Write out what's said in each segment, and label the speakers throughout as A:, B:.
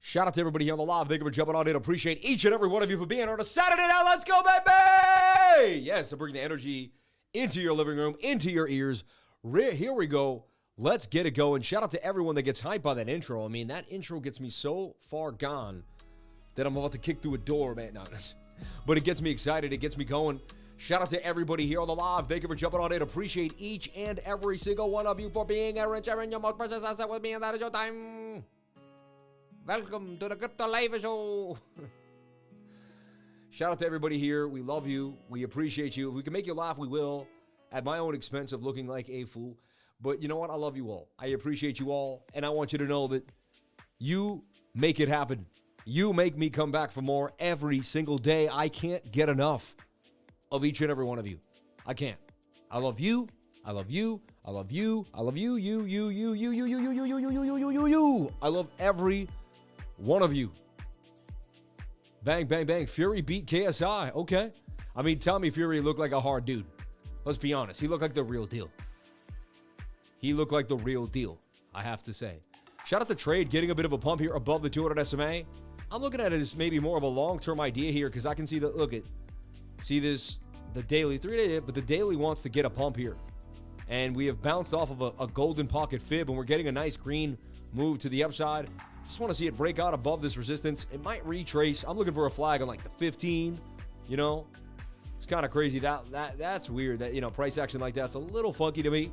A: Shout out to everybody here on the live. Thank you for jumping on in. Appreciate each and every one of you for being on a Saturday night. Let's go, baby! Yes, to bring the energy into your living room, into your ears. Here we go. Let's get it going. Shout out to everyone that gets hyped by that intro. I mean, that intro gets me so far gone that I'm about to kick through a door, man. No, but it gets me excited. It gets me going. Shout out to everybody here on the live. Thank you for jumping on in. Appreciate each and every single one of you for being here and sharing your most precious asset with me, and that is your time. Welcome to the Crypto Live Show. Shout out to everybody here. We love you. We appreciate you. If we can make you laugh, we will, at my own expense of looking like a fool. But you know what? I love you all. I appreciate you all. And I want you to know that you make it happen. You make me come back for more every single day. I can't get enough of each and every one of you. I can't. I love you. I love you. I love you. I love you. You. I love every one of you. Bang, bang, bang. Fury beat KSI. Okay. I mean, tell me Fury looked like a hard dude. Let's be honest. He looked like the real deal. He looked like the real deal, I have to say. Shout out to Trade getting a bit of a pump here above the 200 SMA. I'm looking at it as maybe more of a long-term idea here because I can see that, look at, see this, the daily, 3-day, but the daily wants to get a pump here. And we have bounced off of a golden pocket fib, and we're getting a nice green move to the upside. Just want to see it break out above this resistance. It might retrace. I'm looking for a flag on like the 15, you know. It's kind of crazy. That's weird that, you know, price action like that's a little funky to me.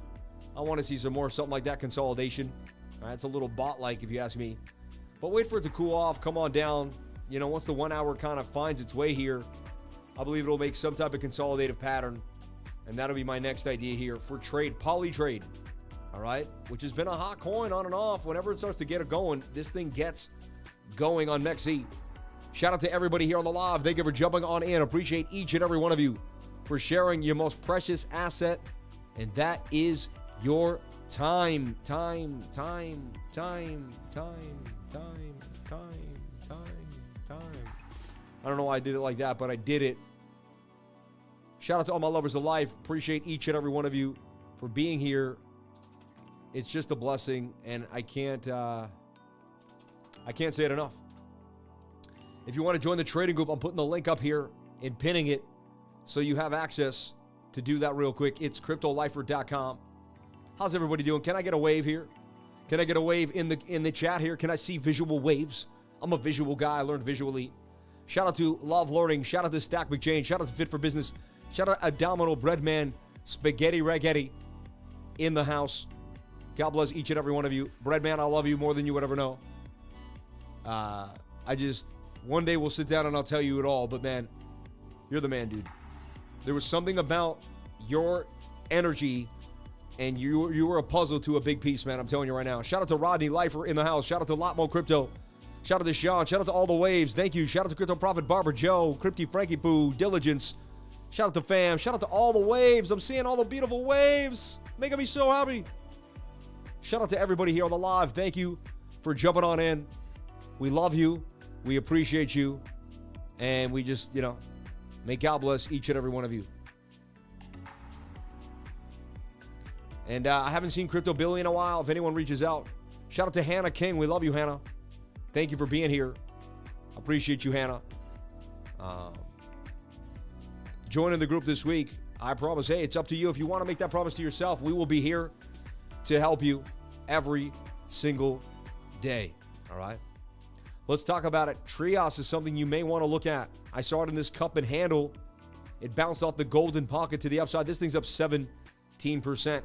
A: I want to see some more something like that consolidation. All right, it's a little bot-like if you ask me. But wait for it to cool off, come on down. You know, once the 1 hour kind of finds its way here, I believe it'll make some type of consolidative pattern. And that'll be my next idea here for trade, poly trade. All right, which has been a hot coin on and off. Whenever it starts to get it going, this thing gets going on MEXC. Shout out to everybody here on the live. Thank you for jumping on in. Appreciate each and every one of you for sharing your most precious asset. And that is your time. I don't know why I did it like that, but I did it. Shout out to all my lovers of life. Appreciate each and every one of you for being here. It's just a blessing, and I can't say it enough. If you want to join the trading group, I'm putting the link up here and pinning it so you have access to do that real quick. It's cryptolifer.com. How's everybody doing? Can I get a wave here? Can I get a wave in the chat here? Can I see visual waves? I'm a visual guy. I learned visually. Shout out to Love Learning. Shout out to Stack McChain. Shout out to Fit for Business. Shout out to Abdominal Breadman. Spaghetti Raghetti in the house. God bless each and every one of you. Breadman, I love you more than you would ever know. One day we'll sit down and I'll tell you it all. But man, you're the man, dude. There was something about your energy, and you were a puzzle to a big piece, man. I'm telling you right now. Shout out to Rodney Lifer in the house. Shout out to Lotmo Crypto. Shout out to Sean. Shout out to all the waves. Thank you. Shout out to Crypto Prophet Barber Joe, Crypty Frankie Poo, Diligence. Shout out to fam. Shout out to all the waves. I'm seeing all the beautiful waves. Making me so happy. Shout out to everybody here on the live. Thank you for jumping on in. We love you. We appreciate you. And we just, you know, may God bless each and every one of you. And I haven't seen Crypto Billy in a while. If anyone reaches out, shout out to Hannah King. We love you, Hannah. Thank you for being here. Appreciate you, Hannah. Joining the group this week. I promise, hey, it's up to you. If you want to make that promise to yourself, we will be here to help you every single day. All right? Let's talk about it. TRIAS is something you may want to look at. I saw it in this cup and handle. It bounced off the golden pocket to the upside. This thing's up 17%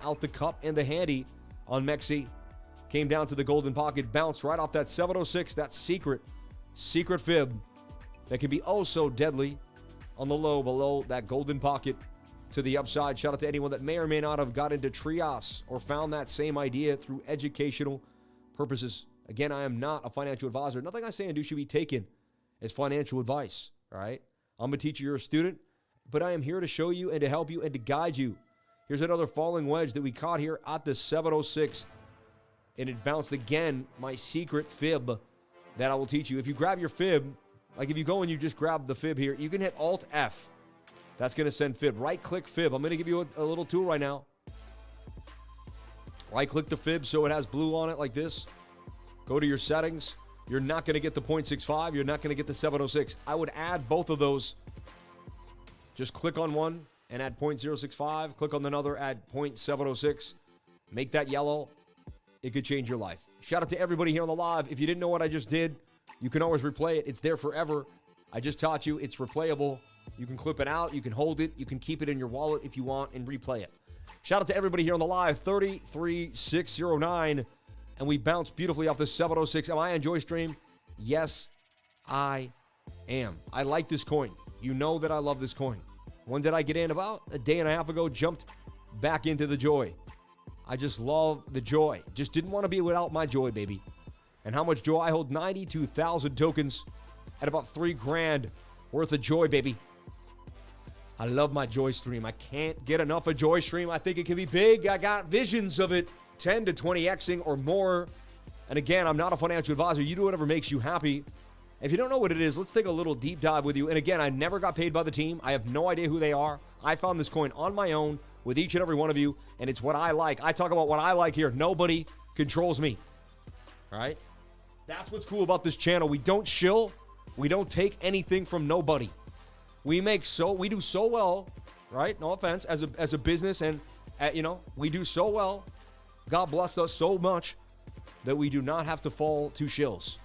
A: out the cup and the handy on MEXC. Came down to the golden pocket, bounced right off that 706, that secret fib that can be oh so deadly on the low below that golden pocket to the upside. Shout out to anyone that may or may not have got into TRIAS or found that same idea through educational purposes. Again, I am not a financial advisor. Nothing I say and do should be taken as financial advice, all right? I'm a teacher, you're a student, but I am here to show you and to help you and to guide you. Here's another falling wedge that we caught here at the 706, and it bounced again, my secret fib that I will teach you. If you grab your fib, like if you go and you just grab the fib here, you can hit Alt-F. That's going to send fib. Right-click fib. I'm going to give you a little tool right now. Right-click the fib so it has blue on it like this. Go to your settings. you're not going to get the 0.65. You're not going to get the 706. I would add both of those. Just click on one and add 0.065. Click on another, add 0.706. Make that yellow. It could change your life. Shout out to everybody here on the live. If you didn't know what I just did, you can always replay it. It's there forever. I just taught you. It's replayable. You can clip it out. You can hold it. You can keep it in your wallet if you want and replay it. Shout out to everybody here on the live. 33609. And we bounced beautifully off the 706. Am I on JOYSTREAM? Yes, I am. I like this coin. You know that I love this coin. When did I get in? About a day and a half ago. Jumped back into the joy. I just love the joy. Just didn't want to be without my joy, baby. And how much joy? I hold 92,000 tokens at about $3 grand worth of joy, baby. I love my JOYSTREAM. I can't get enough of JOYSTREAM. I think it can be big. I got visions of it 10 to 20xing or more. And again, I'm not a financial advisor. You do whatever makes you happy. If you don't know what it is, let's take a little deep dive with you. And again, I never got paid by the team. I have no idea who they are. I found this coin on my own with each and every one of you, and it's what I like. I talk about what I like here. Nobody controls me. All right? That's what's cool about this channel. We don't shill. We don't take anything from nobody. We do so well, right? No offense, as a business, and we do so well. God blessed us so much that we do not have to fall to shills.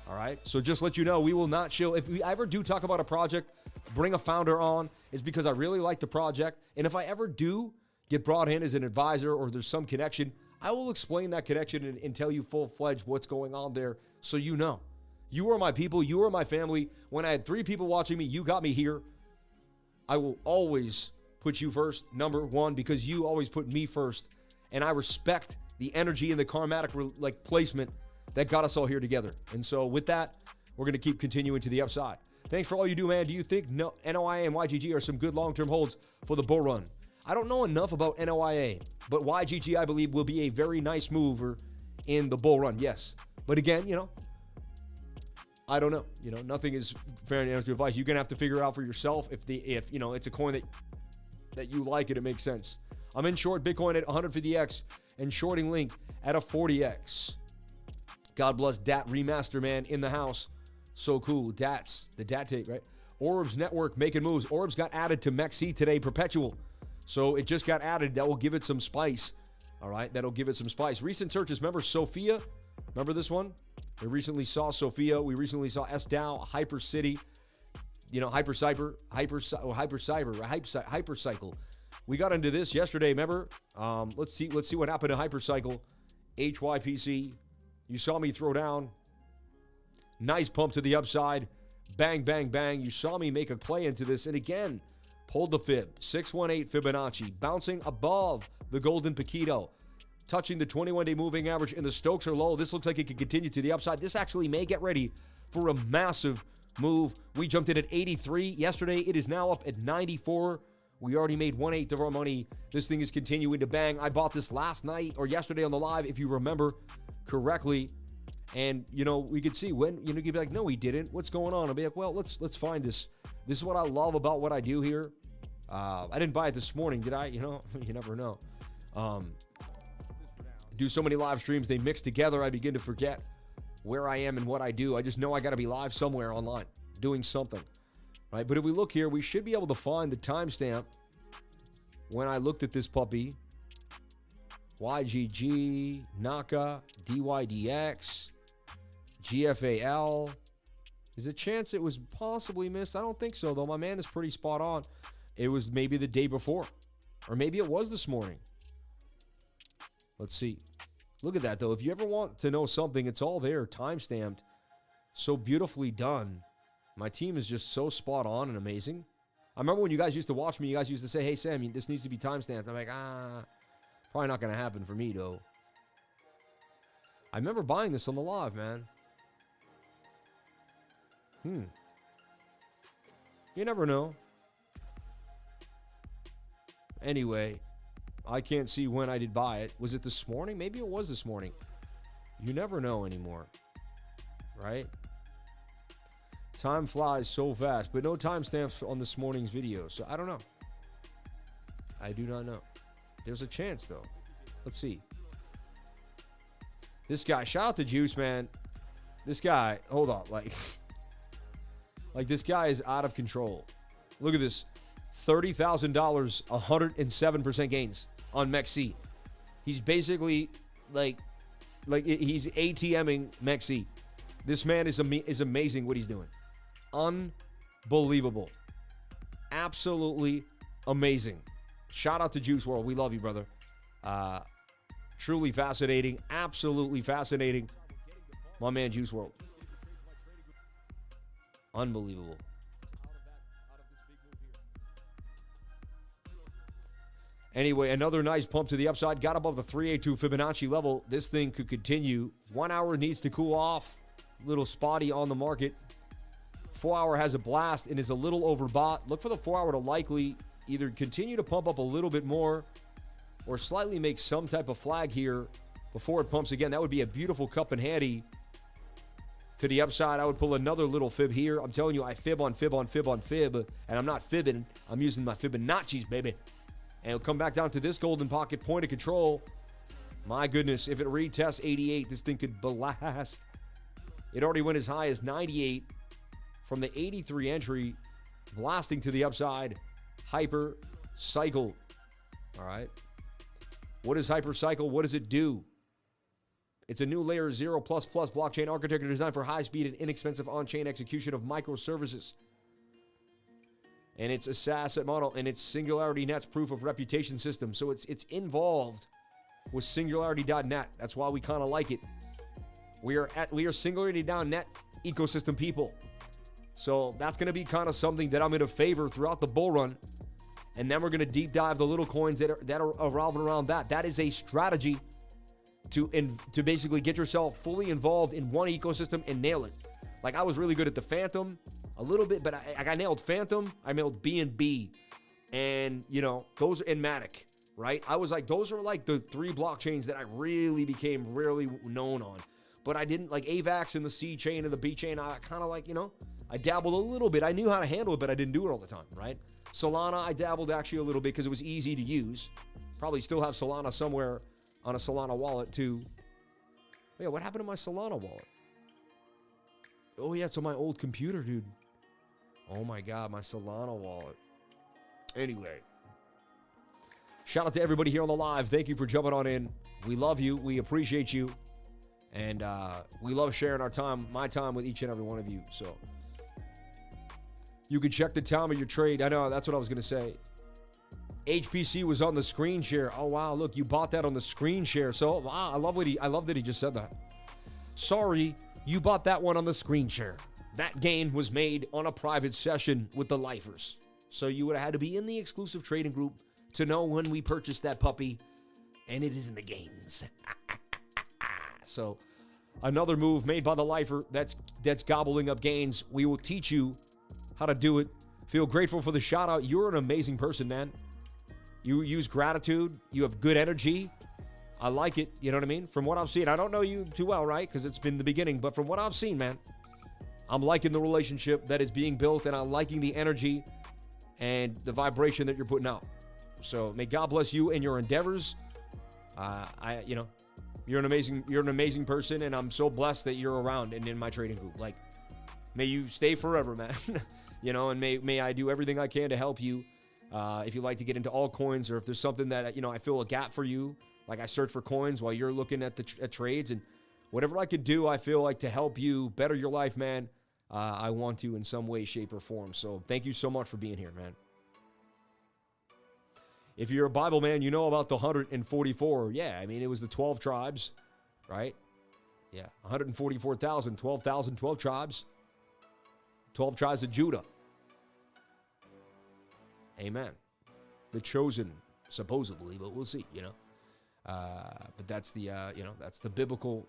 A: All right? So just let you know, we will not shill. If we ever do talk about a project, bring a founder on, it's because I really like the project. And if I ever do get brought in as an advisor or there's some connection, I will explain that connection and tell you full-fledged what's going on there so you know. You are my people. You are my family. When I had 3 people watching me, you got me here. I will always put you first, number one, because you always put me first. And I respect the energy and the karmatic placement that got us all here together. And so with that, we're going to keep continuing to the upside. Thanks for all you do, man. Do you think NOIA and YGG are some good long-term holds for the bull run? I don't know enough about NOIA, but YGG, I believe, will be a very nice mover in the bull run. Yes. But again, I don't know. Nothing is fair and answer advice. You're going to have to figure out for yourself if it's a coin that you like it makes sense. I'm in short Bitcoin at 150x and shorting Link at a 40x. God bless Dat Remaster, man, in the house. So cool. DATs, the DAT tape, right? Orbs Network making moves. Orbs got added to MEXC today, perpetual. So it just got added. That will give it some spice. All right, that'll give it some spice. Recent searches, remember Sophia? Remember this one? We recently saw Sophia. We recently saw STARL, HyperCity, Hypercycle. We got into this yesterday, remember? Let's see what happened to Hypercycle. HYPC. You saw me throw down. Nice pump to the upside. Bang, bang, bang. You saw me make a play into this. And again, pulled the fib. 618 Fibonacci. Bouncing above the golden Paquito. Touching the 21-day moving average. And the Stokes are low. This looks like it could continue to the upside. This actually may get ready for a massive move. We jumped in at 83 yesterday. It is now up at 94. We already made 1/8 of our money. This thing is continuing to bang. I bought this last night or yesterday on the live, if you remember correctly. And, we could see when, you'd be like, no, we didn't. What's going on? I'll be like, well, let's find this. This is what I love about what I do here. I didn't buy it this morning, did I? You never know. Do so many live streams, they mix together. I begin to forget where I am and what I do. I just know I got to be live somewhere online doing something. Right? But if we look here, we should be able to find the timestamp when I looked at this puppy. YGG, NACA, DYDX, GFAL. Is there a chance it was possibly missed? I don't think so, though. My man is pretty spot on. It was maybe the day before. Or maybe it was this morning. Let's see. Look at that, though. If you ever want to know something, it's all there, time-stamped. So beautifully done. My team is just so spot on and amazing. I remember when you guys used to watch me, you guys used to say, hey, Sam, this needs to be time-stamped. I'm like, probably not going to happen for me, though. I remember buying this on the live, man. You never know. Anyway, I can't see when I did buy it. Was it this morning? Maybe it was this morning. You never know anymore. Right? Time flies so fast, but no timestamps on this morning's video, so I don't know. I do not know. There's a chance, though. Let's see. This guy, shout out to Juice, man. This guy, hold on, like this guy is out of control. Look at this. $30,000, 107% gains on MEXC. He's basically like he's ATMing MEXC. This man is amazing what he's doing. Unbelievable. Absolutely amazing. Shout out to Juice World. We love you, brother. Truly fascinating. Absolutely fascinating. My man, Juice World. Unbelievable. Anyway, another nice pump to the upside. Got above the 382 Fibonacci level. This thing could continue. 1 hour needs to cool off. Little spotty on the market. 4 hour has a blast and is a little overbought. Look for the 4 hour to likely either continue to pump up a little bit more or slightly make some type of flag here before it pumps again. That would be a beautiful cup and handy to the upside. I would pull another little fib here. I'm telling you, I fib on fib on fib on fib, and I'm not fibbing. I'm using my Fibonacci's, baby. And it'll come back down to this golden pocket point of control. My goodness, if it retests 88, this thing could blast. It already went as high as 98 from the 83 entry, blasting to the upside. Hyper cycle. All right. What is hyper cycle? What does it do? It's a new layer 0++ blockchain architecture designed for high speed and inexpensive on-chain execution of microservices. And it's a SaaS model, and it's Singularity Net's proof of reputation system. So it's involved with Singularity.net. That's why we kind of like it. We are Singularity.net ecosystem people. So that's going to be kind of something that I'm going to favor throughout the bull run. And then we're going to deep dive the little coins that are revolving around that. That is a strategy to basically get yourself fully involved in one ecosystem and nail it. Like, I was really good at the Phantom a little bit, but I nailed Phantom. I nailed BNB, and those and Matic, right? I was like, those are like the 3 blockchains that I really became really known on. But I didn't like AVAX and the C chain and the B chain. I kind of like, I dabbled a little bit. I knew how to handle it, but I didn't do it all the time, right? Solana, I dabbled actually a little bit because it was easy to use. Probably still have Solana somewhere on a Solana wallet too. Oh, yeah, what happened to my Solana wallet? Oh yeah, it's on my old computer, dude. Oh my God, my Solana wallet. Anyway, shout out to everybody here on the live. Thank you for jumping on in. We love you. We appreciate you. And we love sharing our time, my time with each and every one of you. So you can check the time of your trade. I know, that's what I was going to say. HPC was on the screen share. Oh, wow. Look, you bought that on the screen share. So, wow, I love that he just said that. Sorry, you bought that one on the screen share. That gain was made on a private session with the lifers. So you would have had to be in the exclusive trading group to know when we purchased that puppy. And it is in the gains. So another move made by the lifer that's gobbling up gains. We will teach you how to do it. Feel grateful for the shout out. You're an amazing person, man. You use gratitude. You have good energy. I like it. You know what I mean? From what I've seen, I don't know you too well, right? Because it's been the beginning. But from what I've seen, man, I'm liking the relationship that is being built, and I'm liking the energy and the vibration that you're putting out. So may God bless you and your endeavors. You're an amazing person, and I'm so blessed that you're around and in my trading group. Like, may you stay forever, man. And may I do everything I can to help you. If you like to get into altcoins, or if there's something that, I feel a gap for you, like I search for coins while you're looking at the trades, and whatever I could do, I feel like to help you better your life, man, I want to in some way, shape, or form. So thank you so much for being here, man. If you're a Bible man, you know about the 144. Yeah, I mean, it was the 12 tribes, right? Yeah, 144,000, 12,000, 12 tribes. 12 tribes of Judah. Amen. The chosen, supposedly, but we'll see, But that's the, that's the biblical.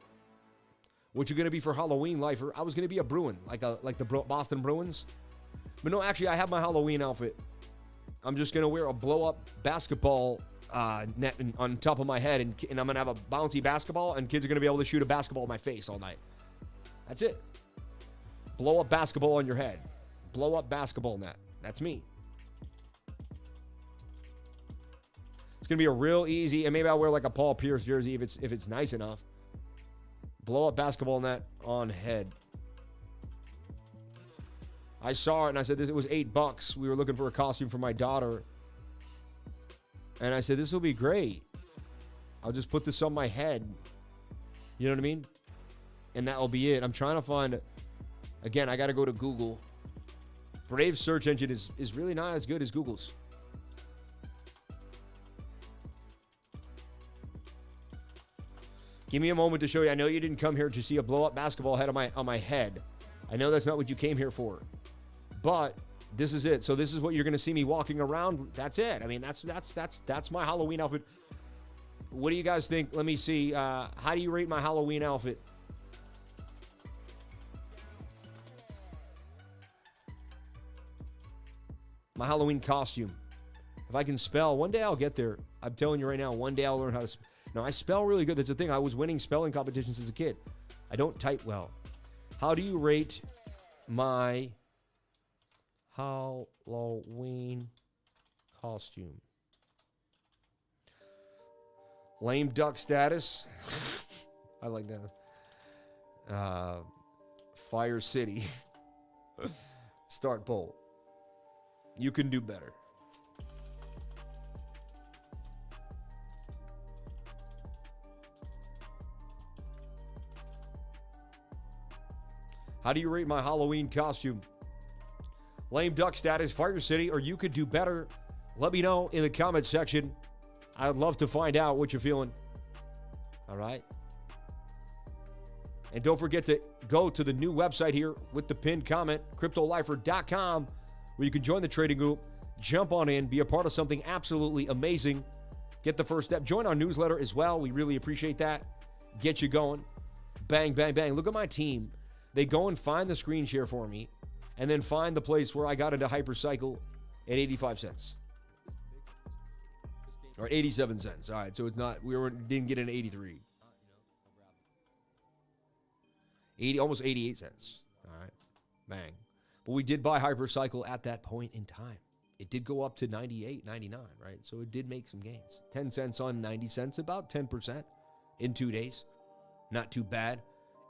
A: What you going to be for Halloween, lifer? I was going to be a Bruin, like the Boston Bruins. But no, actually, I have my Halloween outfit. I'm just going to wear a blow-up basketball net on top of my head, and I'm going to have a bouncy basketball, and kids are going to be able to shoot a basketball in my face all night. That's it. Blow-up basketball on your head. Blow-up basketball net. That's me. It's going to be a real easy, and maybe I'll wear like a Paul Pierce jersey if it's nice enough. blow up basketball net on head. I saw it and I said, it was $8. We were looking for a costume for my daughter. And I said, this will be great. I'll just put this on my head. You know what I mean? And that'll be it. I'm trying to find, again, I got to go to Google. Brave's search engine is really not as good as Google's. Give me a moment to show you. I know you didn't come here to see a blow-up basketball head on my head. I know that's not what you came here for. But this is it. So this is what you're going to see me walking around. That's it. I mean, that's my Halloween outfit. What do you guys think? Let me see. How do you rate my Halloween outfit? My Halloween costume. If I can spell, one day I'll get there. I'm telling you right now, one day I'll learn how to spell. No, I spell really good. That's the thing. I was winning spelling competitions as a kid. I don't type well. How do you rate my Halloween costume? Lame duck status. I like that. Fire City. Start poll. You can do better. How do you rate my Halloween costume? Lame duck status, Fire City, or you could do better. Let me know in the comment section. I'd love to find out what you're feeling. All right. And don't forget to go to the new website here with the pinned comment, cryptolifer.com, where you can join the trading group, jump on in, be a part of something absolutely amazing. Get the first step. Join our newsletter as well. We really appreciate that. Get you going. Bang, bang, bang. Look at my team. They go and find the screen share for me and then find the place where I got into Hypercycle at 85 cents. Or 87 cents. All right, so it's not, didn't get into 83. Almost 88 cents. All right, bang. But we did buy Hypercycle at that point in time. It did go up to 98, 99, right? So it did make some gains. 10 cents on 90 cents, about 10% in 2 days. Not too bad,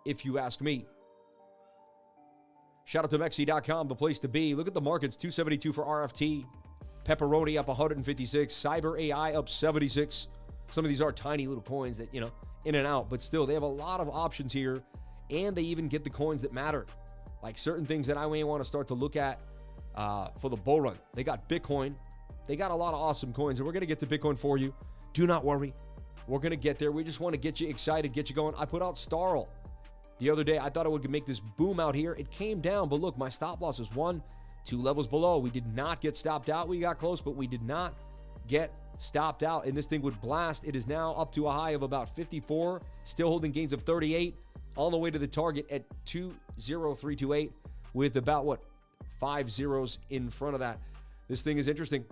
A: if you ask me. Shout out to MEXC.com, the place to be. Look at the markets, 272 for RFT. Pepperoni up 156. Cyber AI up 76. Some of these are tiny little coins that, you know, in and out. But still, they have a lot of options here. And they even get the coins that matter. Like certain things that I may want to start to look at for the bull run. They got Bitcoin. They got a lot of awesome coins. And we're going to get to Bitcoin for you. Do not worry. We're going to get there. We just want to get you excited, get you going. I put out STARL the other day. I thought it would make this boom out here. It came down, but look, my stop loss is 1, 2 levels below. We did not get stopped out. We got close, but we did not get stopped out. And this thing would blast. It is now up to a high of about 54, still holding gains of 38, on the way to the target at 20328 with about, 5 zeros in front of that. This thing is interesting.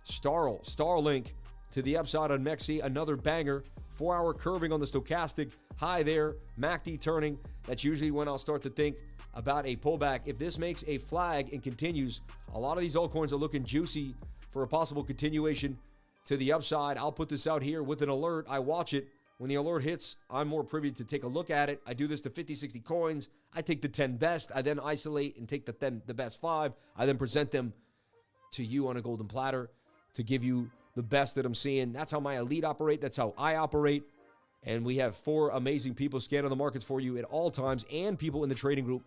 A: Starlink to the upside on MEXC, another banger. 4-hour curving on the stochastic high there. MACD turning. That's usually when I'll start to think about a pullback. If this makes a flag and continues, a lot of these altcoins are looking juicy for a possible continuation to the upside. I'll put this out here with an alert. I watch it. When the alert hits, I'm more privy to take a look at it. I do this to 50, 60 coins. I take the 10 best. I then isolate and take the best 5. I then present them to you on a golden platter to give you the best that I'm seeing. That's how my elite operate. That's how I operate. And we have 4 amazing people scanning the markets for you at all times and people in the trading group.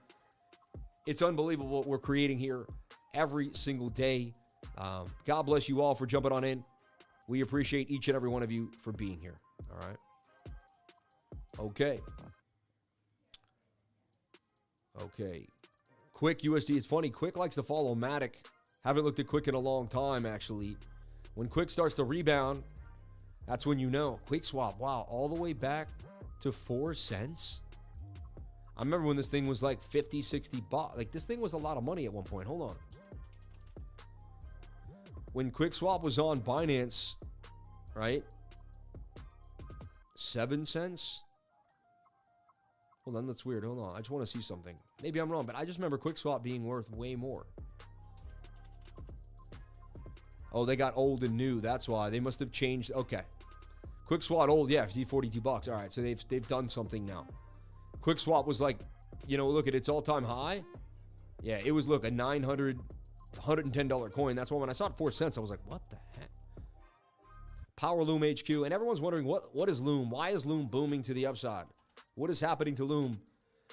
A: It's unbelievable what we're creating here every single day. God bless you all for jumping on in. We appreciate each and every one of you for being here. All right. Okay. Quick USD. It's funny. Quick likes to follow Matic. Haven't looked at Quick in a long time, actually. When Quick starts to rebound, that's when you know. Quick swap. Wow. All the way back to 4 cents. I remember when this thing was like 50, 60 bucks. Like this thing was a lot of money at one point. Hold on. When Quick swap was on Binance, right? 7 cents. Hold on, that's weird. Hold on. I just want to see something. Maybe I'm wrong, but I just remember QuickSwap being worth way more. Oh, they got old and new. That's why. They must have changed. Okay. QuickSwap old. Yeah, see, 42 bucks. All right, so they've done something now. Quick swap was like, you know, look at its all-time high. Yeah, it was, look, a $110 coin. That's why when I saw it 4 cents, I was like, what the heck? Power Loom HQ. And everyone's wondering, what is Loom? Why is Loom booming to the upside? What is happening to Loom?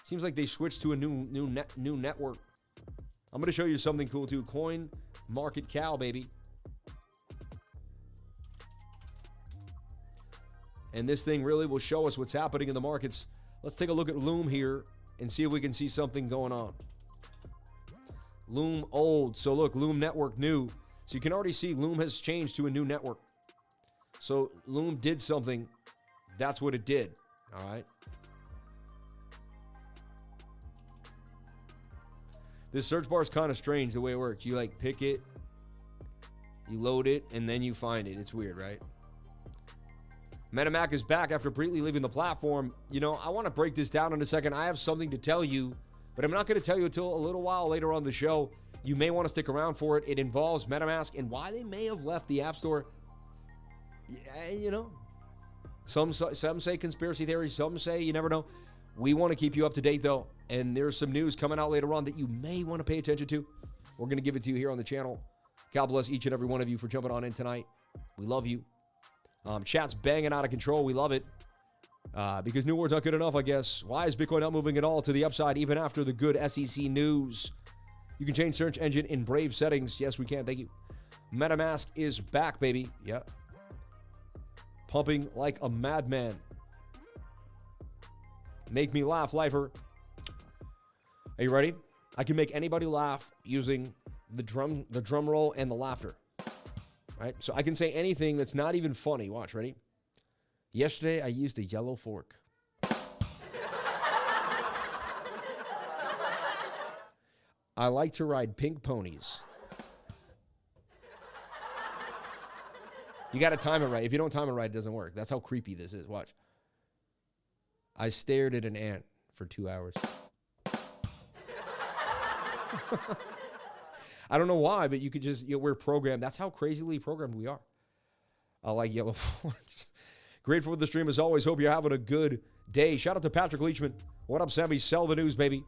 A: Seems like they switched to a new network. I'm going to show you something cool, too. Coin Market Cow, baby. And this thing really will show us what's happening in the markets. Let's take a look at Loom here and see if we can see something going on. Loom old. So look, Loom network new. So you can already see Loom has changed to a new network. So Loom did something. That's what it did. All right. This search bar is kind of strange the way it works. You like pick it, you load it, and then you find it. It's weird, right? MetaMask is back after briefly leaving the platform. You know, I want to break this down in a second. I have something to tell you, but I'm not going to tell you until a little while later on the show. You may want to stick around for it. It involves MetaMask and why they may have left the App Store. Yeah, you know, some say conspiracy theory. Some say you never know. We want to keep you up to date, though, and there's some news coming out later on that you may want to pay attention to. We're going to give it to you here on the channel. God bless each and every one of you for jumping on in tonight. We love you. Chat's banging out of control. We love it. Because new words not good enough, I guess. Why is Bitcoin not moving at all to the upside even after the good SEC news? You can change search engine in Brave settings. Yes, we can. Thank you. MetaMask is back, baby. Yep. Pumping like a madman. Make me laugh, lifer. Are you ready? I can make anybody laugh using the drum roll and the laughter. Right? So I can say anything that's not even funny. Watch, ready? Yesterday, I used a yellow fork. I like to ride pink ponies. You got to time it right. If you don't time it right, it doesn't work. That's how creepy this is. Watch. I stared at an ant for 2 hours. I don't know why, but you could just, we're programmed. That's how crazily programmed we are. I like yellow forks. Grateful for the stream as always. Hope you're having a good day. Shout out to Patrick Leachman. What up, Sammy? Sell the news, baby.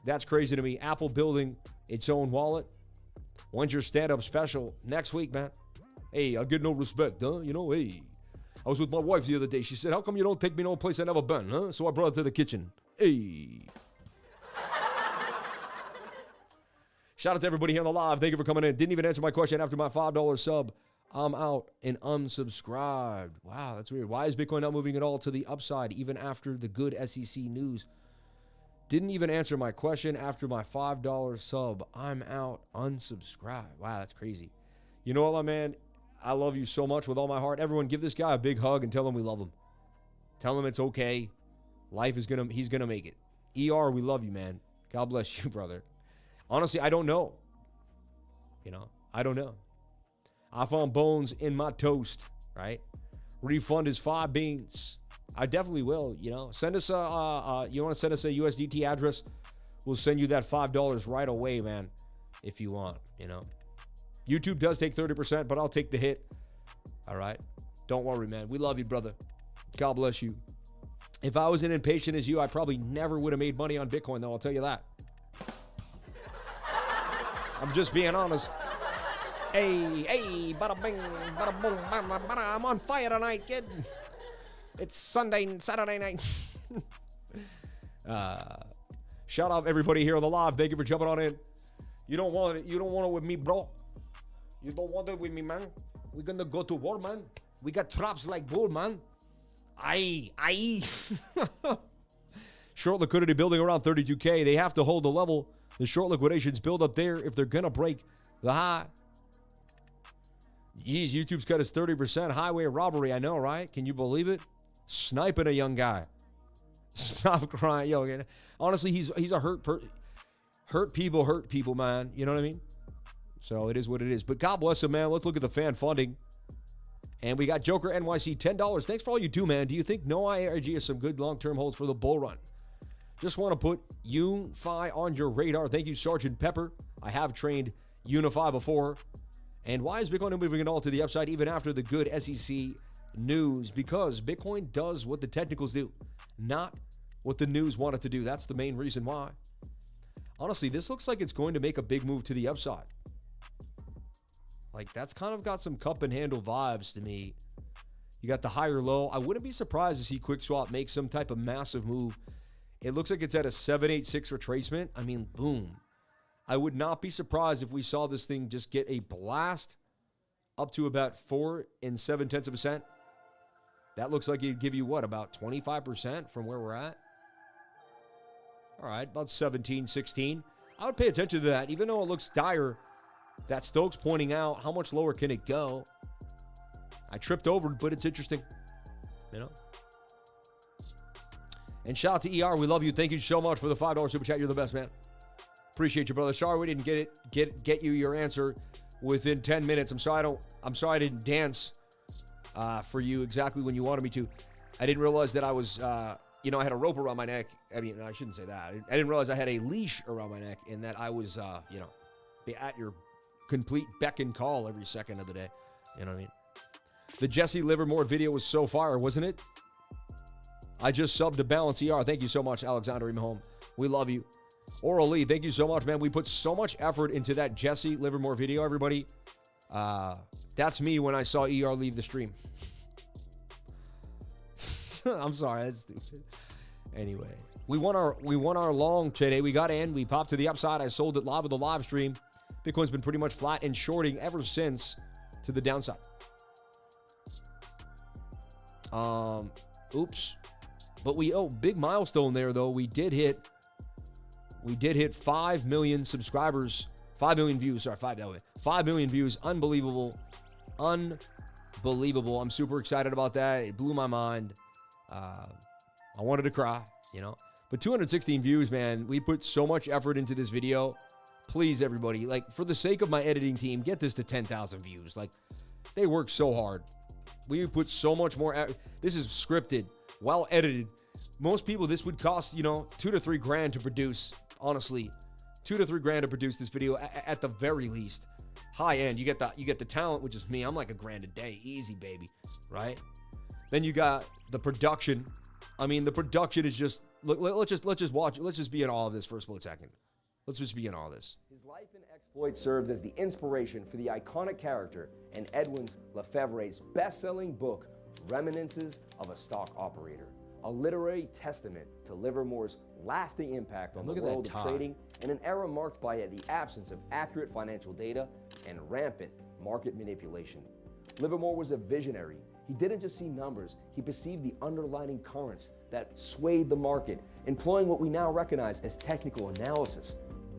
A: That's crazy to me. Apple building its own wallet. When's your stand-up special? Next week, man. Hey, I get no respect, huh? You know, hey. I was with my wife the other day. She said, how come you don't take me no place I never been, huh? So I brought her to the kitchen. Hey. Shout out to everybody here on the live. Thank you for coming in. Didn't even answer my question after my $5 sub. I'm out and unsubscribed. Wow, that's weird. Why is Bitcoin not moving at all to the upside even after the good SEC news? Didn't even answer my question after my $5 sub. I'm out, unsubscribed. Wow, that's crazy. You know what, my man? I love you so much with all my heart. Everyone, give this guy a big hug and tell him we love him. Tell him it's okay. Life is he's gonna make it. ER, we love you, man. God bless you, brother. Honestly, I don't know. You know, I don't know. I found bones in my toast, right? Refund his 5 beans. I definitely will, you know. Send us you want to send us a USDT address? We'll send you that $5 right away, man, if you want, you know. YouTube does take 30%, but I'll take the hit. All right? Don't worry, man. We love you, brother. God bless you. If I was as impatient as you, I probably never would have made money on Bitcoin, though. I'll tell you that. I'm just being honest. Hey, bada bing, bada boom, bada bada. I'm on fire tonight, kid. It's Saturday night. Shout out everybody here on the live. Thank you for jumping on in. You don't want it. You don't want it with me, bro. You don't want it with me, man. We're gonna go to war, man. We got traps like bull, man. Aye. Short liquidity building around 32K. They have to hold the level. The short liquidations build up there if they're gonna break the high. Jeez, YouTube's cut us 30%. Highway robbery, I know, right? Can you believe it? Sniping a young guy. Stop crying. Yo, honestly, he's a hurt people, man. You know what I mean? So it is what it is. But God bless him, man. Let's look at the fan funding. And we got Joker NYC, $10. Thanks for all you do, man. Do you think NOIA AIG is some good long-term holds for the bull run? Just want to put UNFI on your radar. Thank you, Sergeant Pepper. I have trained UNFI before. And why is Bitcoin moving at all to the upside even after the good SEC news? Because Bitcoin does what the technicals do, not what the news wanted to do. That's the main reason why. Honestly, this looks like it's going to make a big move to the upside. Like, that's kind of got some cup and handle vibes to me. You got the higher low. I wouldn't be surprised to see QuickSwap make some type of massive move. It looks like it's at a 786 retracement. I mean, boom. I would not be surprised if we saw this thing just get a blast up to about 4 7/10%. That looks like it'd give you, what, about 25% from where we're at? All right, about 17, 16. I would pay attention to that. Even though it looks dire, that Stokes pointing out how much lower can it go. I tripped over it, but it's interesting, you know. And shout out to ER. We love you. Thank you so much for the $5 super chat. You're the best, man. Appreciate you, brother. Sorry we didn't get you your answer within 10 minutes. I'm sorry I didn't dance for you exactly when you wanted me to. I didn't realize that I was, I had a rope around my neck. I mean, I shouldn't say that. I didn't realize I had a leash around my neck and that I was, be at your complete beck and call every second of the day. You know what I mean? The Jesse Livermore video was so fire, wasn't it? I just subbed to Balance ER. Thank you so much, Alexander Mahome. We love you. Oral Lee, thank you so much, man. We put so much effort into that Jesse Livermore video, everybody. That's me when I saw ER leave the stream. I'm sorry, that's stupid. Anyway, we won our long today. We got in, we popped to the upside. I sold it live with the live stream. Bitcoin's been pretty much flat and shorting ever since to the downside. Oops. But big milestone there though. We did hit 5 million subscribers, 5 million views. Sorry, 5 million views. Unbelievable. Unbelievable. I'm super excited about that. It blew my mind. I wanted to cry, But 216 views, man. We put so much effort into this video. Please, everybody, like, for the sake of my editing team, get this to 10,000 views. Like, they work so hard. We put so much more. This is scripted, well edited. Most people, this would cost, $2 to $3 grand to produce. Honestly, $2 to $3 grand to produce this video at the very least. High end, you get the talent, which is me. I'm like $1 grand a day, easy, baby, right? Then you got the production. I mean, the production is just. Let's just watch. Let's just be in awe of this for a split second. Let's just be in awe of this.
B: His life and exploits served as the inspiration for the iconic character in Edwin Lefebvre's best-selling book, Reminiscences of a Stock Operator, a literary testament to Livermore's lasting impact on the world of trading in an era marked by the absence of accurate financial data and rampant market manipulation. Livermore was a visionary. He didn't just see numbers, he perceived the underlying currents that swayed the market, employing what we now recognize as technical analysis.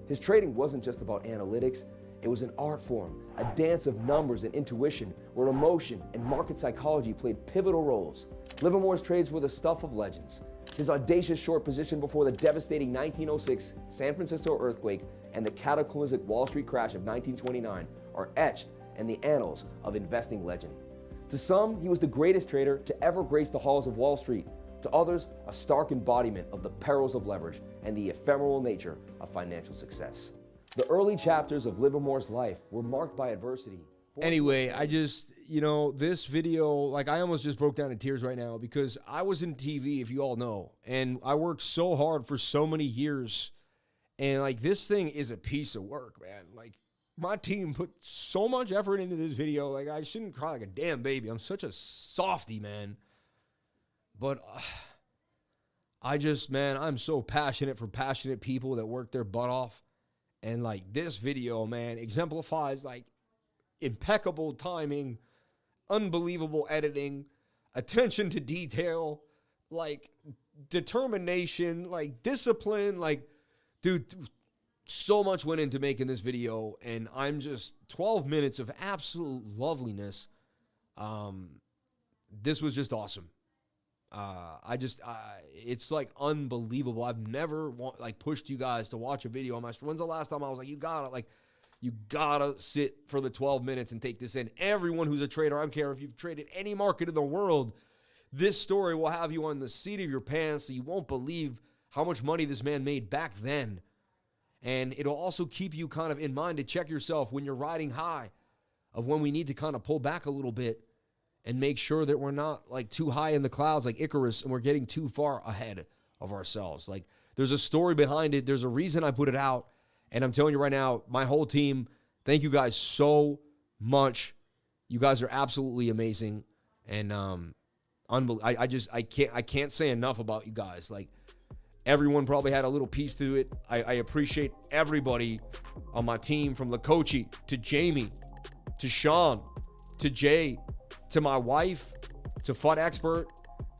B: His trading wasn't just about analytics, it was an art form, a dance of numbers and intuition where emotion and market psychology played pivotal roles. Livermore's trades were the stuff of legends. His audacious short position before the devastating 1906 San Francisco earthquake and the cataclysmic Wall Street crash of 1929 are etched in the annals of investing legend. To some, he was the greatest trader to ever grace the halls of Wall Street. To others, a stark embodiment of the perils of leverage and the ephemeral nature of financial success. The early chapters of Livermore's life were marked by adversity.
A: Anyway, I just, this video, like, I almost just broke down in tears right now because I was in TV, if you all know, and I worked so hard for so many years, and, like, this thing is a piece of work, man. Like, my team put so much effort into this video. Like, I shouldn't cry like a damn baby. I'm such a softie, man. But I'm so passionate for passionate people that work their butt off. And, like, this video, man, exemplifies, like, impeccable timing, unbelievable editing, attention to detail, like, determination, like, discipline. Like, dude, so much went into making this video, and I'm just 12 minutes of absolute loveliness. This was just awesome. It's like unbelievable. I've never pushed you guys to watch a video on my stream. When's the last time I was like, you gotta sit for the 12 minutes and take this in. Everyone who's a trader, I don't care if you've traded any market in the world, this story will have you on the seat of your pants, so you won't believe how much money this man made back then. And it'll also keep you kind of in mind to check yourself when you're riding high of when we need to kind of pull back a little bit and make sure that we're not like too high in the clouds like Icarus and we're getting too far ahead of ourselves. Like, there's a story behind it. There's a reason I put it out. And I'm telling you right now, my whole team, thank you guys so much. You guys are absolutely amazing. And I can't say enough about you guys. Like, everyone probably had a little piece to it. I appreciate everybody on my team, from Lakochi to Jamie to Sean to Jay to my wife to FUT Expert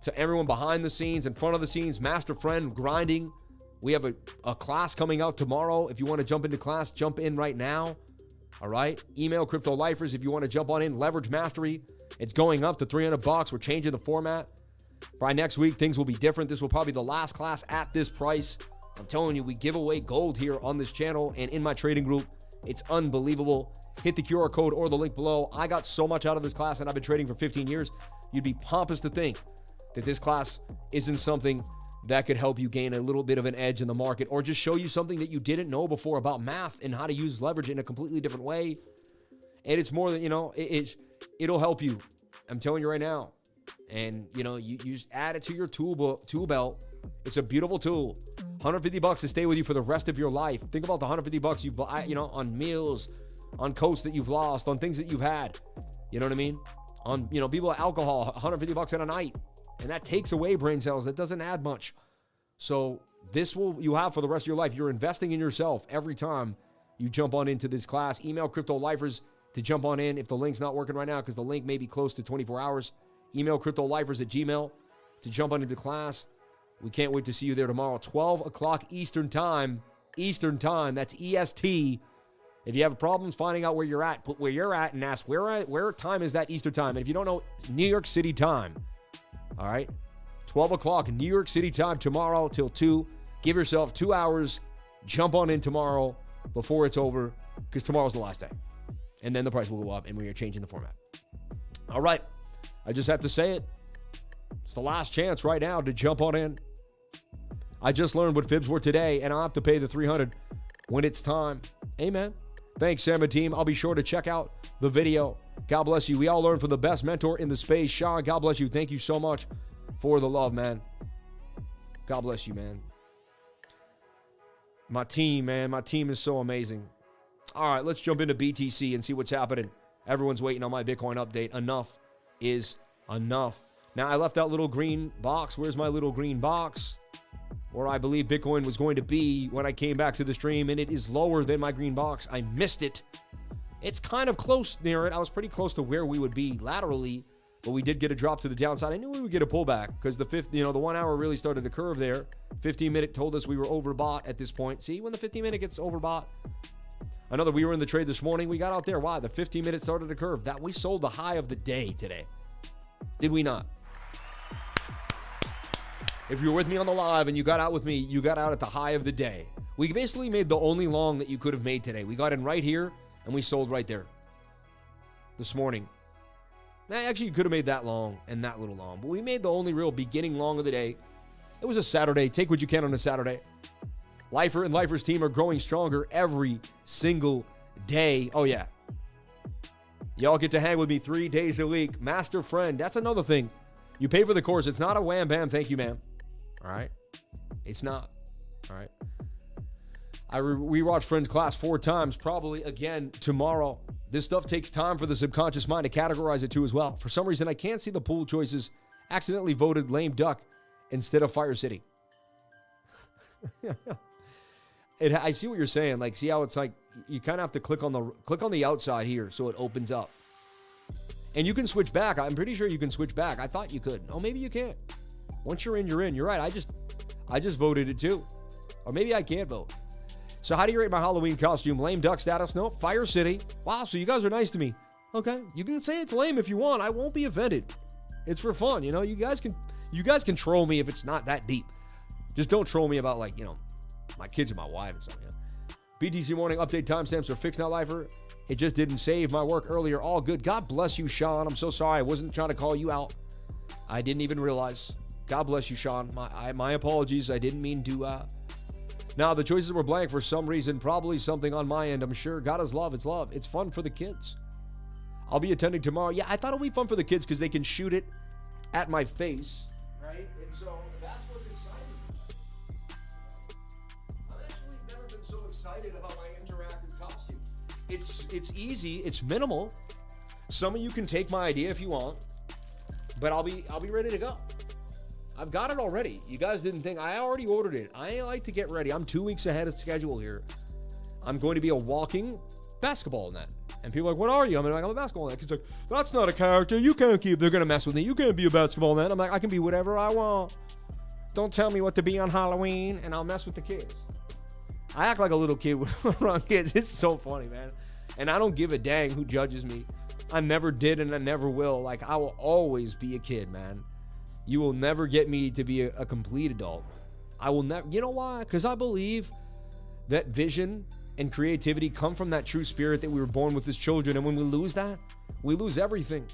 A: to everyone behind the scenes, in front of the scenes, Master Friend, grinding. We have a class coming out tomorrow. If you want to jump into class, jump in right now. All right? Email Crypto Lifers if you want to jump on in. Leverage Mastery. It's going up to $300. We're changing the format. By next week, things will be different. This will probably be the last class at this price. I'm telling you, we give away gold here on this channel and in my trading group. It's unbelievable. Hit the QR code or the link below. I got so much out of this class, and I've been trading for 15 years. You'd be pompous to think that this class isn't something that could help you gain a little bit of an edge in the market, or just show you something that you didn't know before about math and how to use leverage in a completely different way. And it's more than, it'll help you. I'm telling you right now. And, you just add it to your tool belt. It's a beautiful tool. $150 to stay with you for the rest of your life. Think about the $150 you buy, on meals, on coats that you've lost, on things that you've had. You know what I mean? On, people with alcohol, $150 in a night. And that takes away brain cells. That doesn't add much. So this you have for the rest of your life. You're investing in yourself every time you jump on into this class. Email Crypto Lifers to jump on in if the link's not working right now, because the link may be close to 24 hours. Email CryptoLifers@gmail.com to jump on into class. We can't wait to see you there tomorrow, 12 o'clock Eastern Time. Eastern Time, that's EST. If you have problems finding out where you're at, put where you're at and ask where time is that Eastern Time. And if you don't know, New York City time. All right? 12 o'clock New York City time tomorrow till 2. Give yourself 2 hours. Jump on in tomorrow before it's over, because tomorrow's the last day. And then the price will go up, and we are changing the format. All right. I just have to say it. It's the last chance right now to jump on in. I just learned what fibs were today, and I'll have to pay the $300 when it's time. Amen. Thanks, Sam and team. I'll be sure to check out the video. God bless you. We all learn from the best mentor in the space. Sean, God bless you. Thank you so much for the love, man. God bless you, man. My team, man. My team is so amazing. All right, let's jump into BTC and see what's happening. Everyone's waiting on my Bitcoin update. Enough is enough. Now, I left that little green box. Where's my little green box? Where I believe Bitcoin was going to be when I came back to the stream, and it is lower than my green box. I missed it. It's kind of close near it. I was pretty close to where we would be laterally, but we did get a drop to the downside. I knew we would get a pullback because the 1 hour really started to curve there. 15-minute told us we were overbought at this point. See, when the 15-minute gets overbought. I know that we were in the trade this morning. We got out there. Why? The 15-minute started to curve. That we sold the high of the day today. Did we not? If you were with me on the live and you got out with me, you got out at the high of the day. We basically made the only long that you could have made today. We got in right here and we sold right there this morning. Now, actually, you could have made that long and that little long, but we made the only real beginning long of the day. It was a Saturday. Take what you can on a Saturday. Lifer and Lifer's team are growing stronger every single day. Oh, yeah. Y'all get to hang with me 3 days a week. Master Friend. That's another thing. You pay for the course. It's not a wham bam. Thank you, ma'am. All right? It's not. All right? I rewatched Friends class 4 times, probably again tomorrow. This stuff takes time for the subconscious mind to categorize it too as well. For some reason, I can't see the pool choices. Accidentally voted Lame Duck instead of Fire City. I see what you're saying. Like, see how it's like you kind of have to click on the outside here so it opens up. And you can switch back. I'm pretty sure you can switch back. I thought you could. Oh, maybe you can't. Once you're in, you're in. You're right. I just voted it too. Or maybe I can't vote. So how do you rate my Halloween costume? Lame Duck status? No. Fire City. Wow, so you guys are nice to me. Okay. You can say it's lame if you want. I won't be offended. It's for fun. You know, you guys can troll me if it's not that deep. Just don't troll me about, like, my kids and my wife or something. BTC morning update timestamps are fixed now, Lifer. It just didn't save my work earlier. All good. God bless you, Sean. I'm so sorry. I wasn't trying to call you out. I didn't even realize. God bless you, Sean. My apologies. I didn't mean to. Now, the choices were blank for some reason. Probably something on my end, I'm sure. God is love. It's love. It's fun for the kids. I'll be attending tomorrow. Yeah, I thought it would be fun for the kids because they can shoot it at my face. Right? And so that's what's exciting. excited about my interactive costume. It's easy. It's minimal. Some of you can take my idea if you want, but I'll be ready to go. I've got it already. You guys didn't think I already ordered it. I like to get ready. I'm 2 weeks ahead of schedule here. I'm going to be a walking basketball net. And people are like, what are you? I'm like, I'm a basketball net. It's like, that's not a character. You can't keep. They're going to mess with me. You can't be a basketball net. I'm like, I can be whatever I want. Don't tell me what to be on Halloween, and I'll mess with the kids. I act like a little kid around kids. It's so funny, man. And I don't give a dang who judges me. I never did, and I never will. Like, I will always be a kid, man. You will never get me to be a complete adult. I will never. You know why? Because I believe that vision and creativity come from that true spirit that we were born with as children. And when we lose that, we lose everything.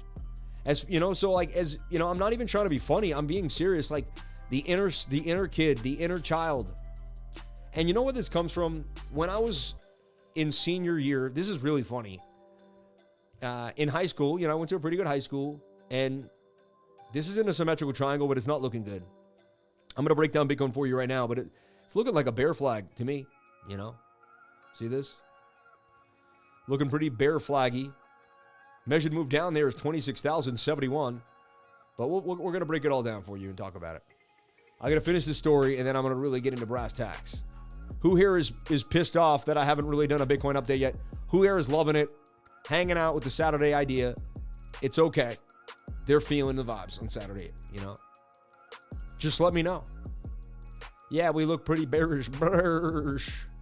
A: As you know, so like, as you know, I'm not even trying to be funny. I'm being serious. Like the inner kid, the inner child. And you know where this comes from? When I was in senior year, this is really funny. In high school, you know, I went to a pretty good high school, and this is in a symmetrical triangle, but it's not looking good. I'm going to break down Bitcoin for you right now, but it's looking like a bear flag to me, you know? See this? Looking pretty bear flaggy. Measured move down there is 26,071, but we're going to break it all down for you and talk about it. I'm going to finish this story, and then I'm going to really get into brass tacks. Who here is pissed off that I haven't really done a Bitcoin update yet? Who here is loving it? Hanging out with the Saturday idea? It's okay. They're feeling the vibes on Saturday, you know? Just let me know. Yeah, we look pretty bearish.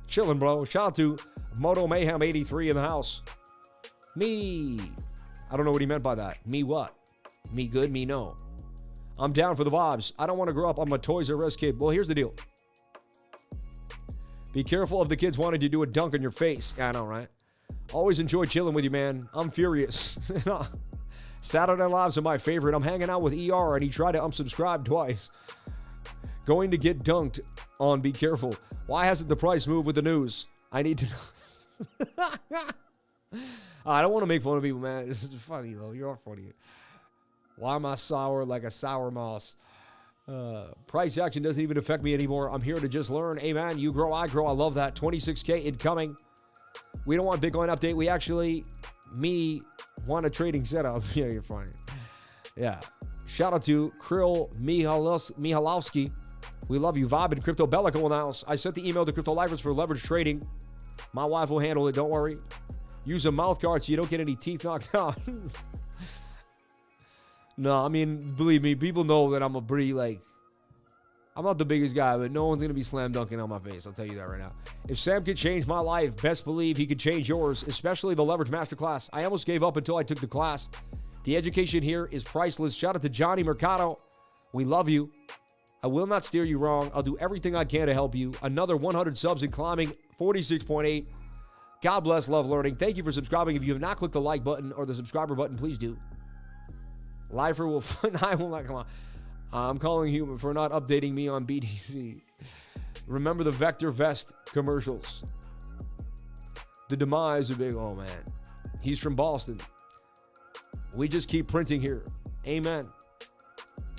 A: Chilling, bro. Shout out to Moto Mayhem 83 in the house. Me. I don't know what he meant by that. Me what? Me good, me no. I'm down for the vibes. I don't want to grow up. I'm a Toys R Us kid. Well, here's the deal. Be careful of the kids wanting to do a dunk on your face. I know, right? Always enjoy chilling with you, man. I'm furious. Saturday Lives are my favorite. I'm hanging out with ER, and he tried to unsubscribe twice. Going to get dunked on. Be careful. Why hasn't the price moved with the news? I need to know. I don't want to make fun of people, man. This is funny, though. You're funny. Why am I sour like a sour moss? Price action doesn't even affect me anymore. I'm here to just learn. Hey, man, you grow, I grow. I love that. 26K incoming. We don't want Bitcoin update. We actually, want a trading setup. Yeah, you're funny. Yeah. Shout out to Krill Mihalowski. We love you. Vibe and Crypto Bellico in the house. I sent the email to Crypto Livers for leverage trading. My wife will handle it. Don't worry. Use a mouth guard so you don't get any teeth knocked out. No, I mean, believe me, people know that I'm a pretty, I'm not the biggest guy, but no one's going to be slam dunking on my face. I'll tell you that right now. If Sam could change my life, best believe he could change yours, especially the Leverage Masterclass. I almost gave up until I took the class. The education here is priceless. Shout out to Johnny Mercado. We love you. I will not steer you wrong. I'll do everything I can to help you. Another 100 subs and climbing, 46.8. God bless, love learning. Thank you for subscribing. If you have not clicked the like button or the subscriber button, please do. Lifer will, I will not, come on. I'm calling you for not updating me on BTC. Remember the Vector Vest commercials. The demise of big, oh man. He's from Boston. We just keep printing here. Amen.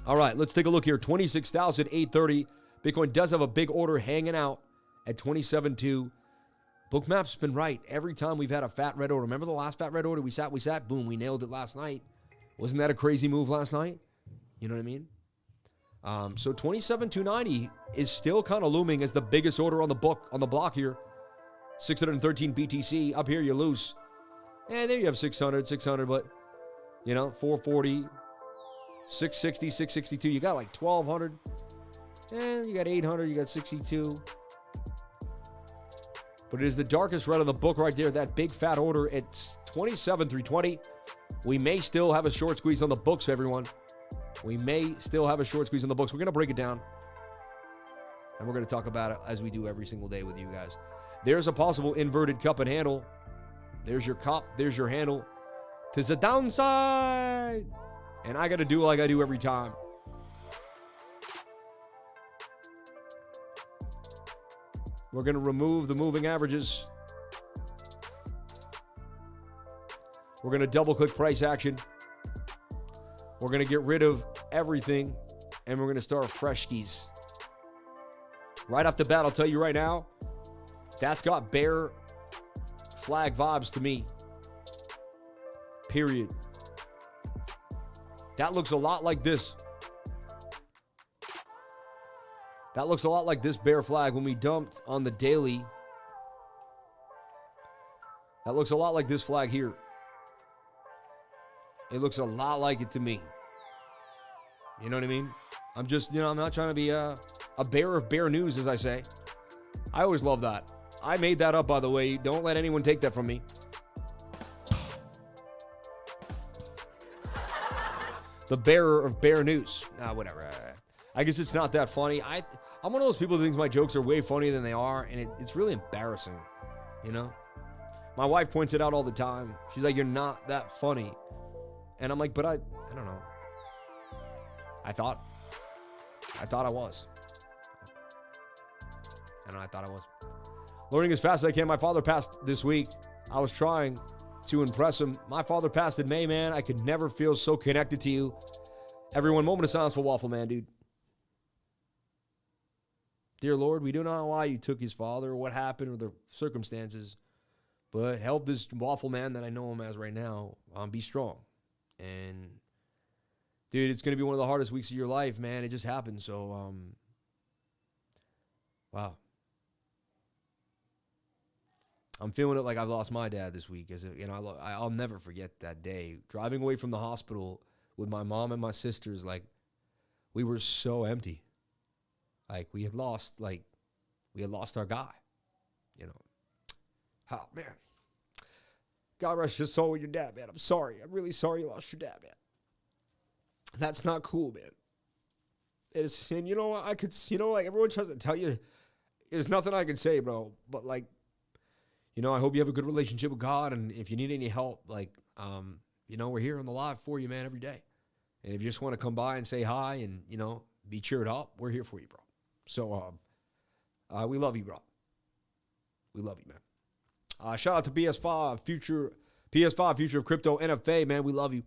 A: All right, let's take a look here. 26,830. Bitcoin does have a big order hanging out at 27.2. Bookmap's been right. Every time we've had a fat red order. Remember the last fat red order? We sat, boom, we nailed it last night. Wasn't that a crazy move last night? You know what I mean? So 27,290 is still kind of looming as the biggest order on the block here. 613 BTC. Up here, you lose. And there you have 600, but, 440, 660, 662. You got like 1,200. And you got 800, you got 62. But it is the darkest red on the book right there. That big fat order. It's 27,320. We may still have a short squeeze on the books, everyone. We may still have a short squeeze on the books. We're going to break it down. And we're going to talk about it as we do every single day with you guys. There's a possible inverted cup and handle. There's your cup. There's your handle. To the downside. And I got to do like I do every time. We're going to remove the moving averages. We're going to double-click price action. We're going to get rid of everything, and we're going to start fresh skis. Right off the bat, I'll tell you right now, That's got bear flag vibes to me. Period. That looks a lot like this. That looks a lot like this bear flag when we dumped on the daily. That looks a lot like this flag here. It looks a lot like it to me. You know what I mean? I'm just, I'm not trying to be a bearer of bear news, as I say. I always love that. I made that up, by the way. Don't let anyone take that from me. The bearer of bear news. Nah, whatever. I guess it's not that funny. I'm one of those people that thinks my jokes are way funnier than they are, and it's really embarrassing, you know? My wife points it out all the time. She's like, you're not that funny. And I'm like, but I don't know. I thought I was. I thought I was. Learning as fast as I can. My father passed this week. I was trying to impress him. My father passed in May, man. I could never feel so connected to you. Everyone, moment of silence for Waffle Man, dude. Dear Lord, we do not know why you took his father or what happened or the circumstances, but help this Waffle Man that I know him as right now be strong. And, dude, it's going to be one of the hardest weeks of your life, man. It just happened. So, wow. I'm feeling it like I've lost my dad this week. I'll never forget that day. Driving away from the hospital with my mom and my sisters, like, we were so empty. Like, we had lost our guy, you know. Oh, man. God rest your soul with your dad, man. I'm sorry. I'm really sorry you lost your dad, man. That's not cool, man. And you know what? Everyone tries to tell you, there's nothing I can say, bro. But, like, I hope you have a good relationship with God. And if you need any help, we're here on the live for you, man, every day. And if you just want to come by and say hi and, be cheered up, we're here for you, bro. So, we love you, bro. We love you, man. Shout out to PS5, future of crypto, NFA, man. We love you.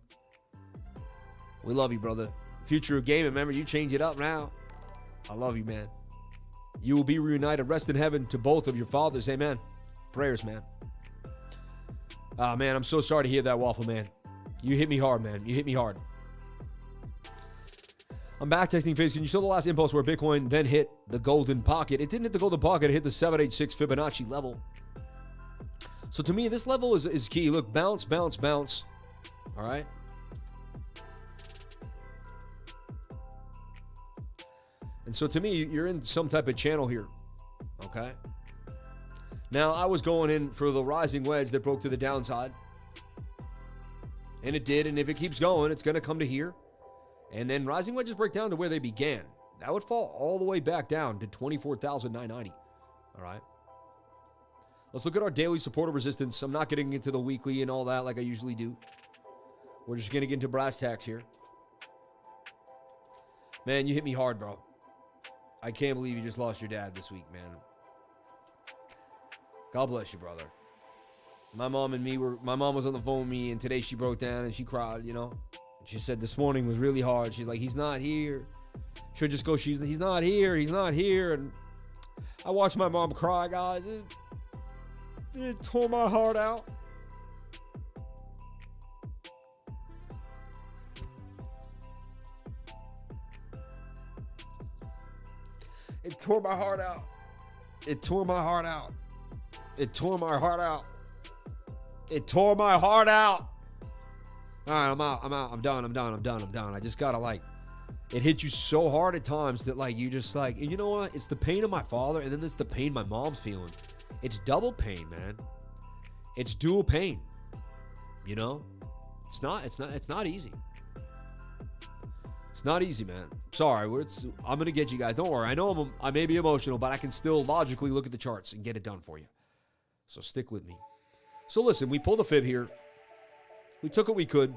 A: We love you, brother. Future of gaming, remember, you change it up now. I love you, man. You will be reunited. Rest in heaven to both of your fathers. Amen. Prayers, man. Man, I'm so sorry to hear that, Waffle Man. You hit me hard, man. You hit me hard. I'm back texting Face. Can you show the last impulse where Bitcoin then hit the golden pocket? It didn't hit the golden pocket. It hit the 786 Fibonacci level. So to me, this level is key. Look, bounce, bounce, bounce. All right. And so to me, you're in some type of channel here. Okay. Now, I was going in for the rising wedge that broke to the downside. And it did. And if it keeps going, it's going to come to here. And then rising wedges break down to where they began. That would fall all the way back down to 24,990. All right. Let's look at our daily support or resistance. I'm not getting into the weekly and all that like I usually do. We're just going to get into brass tacks here. Man, you hit me hard, bro. I can't believe you just lost your dad this week, man. God bless you, brother. My mom was on the phone with me, and today she broke down and she cried, She said this morning was really hard. She's like, he's not here. She'll just go, he's not here. He's not here. And I watched my mom cry, guys. It tore my heart out. It tore my heart out. It tore my heart out. It tore my heart out. It tore my heart out. All right, I'm out. I'm done. I just gotta it hit you so hard at times that you just you know what? It's the pain of my father, and then it's the pain my mom's feeling. It's double pain, man. It's dual pain. It's not easy. It's not easy, man. Sorry, I'm gonna get you guys. Don't worry. I know I may be emotional, but I can still logically look at the charts and get it done for you. So stick with me. So listen, we pulled a fib here. We took what we could.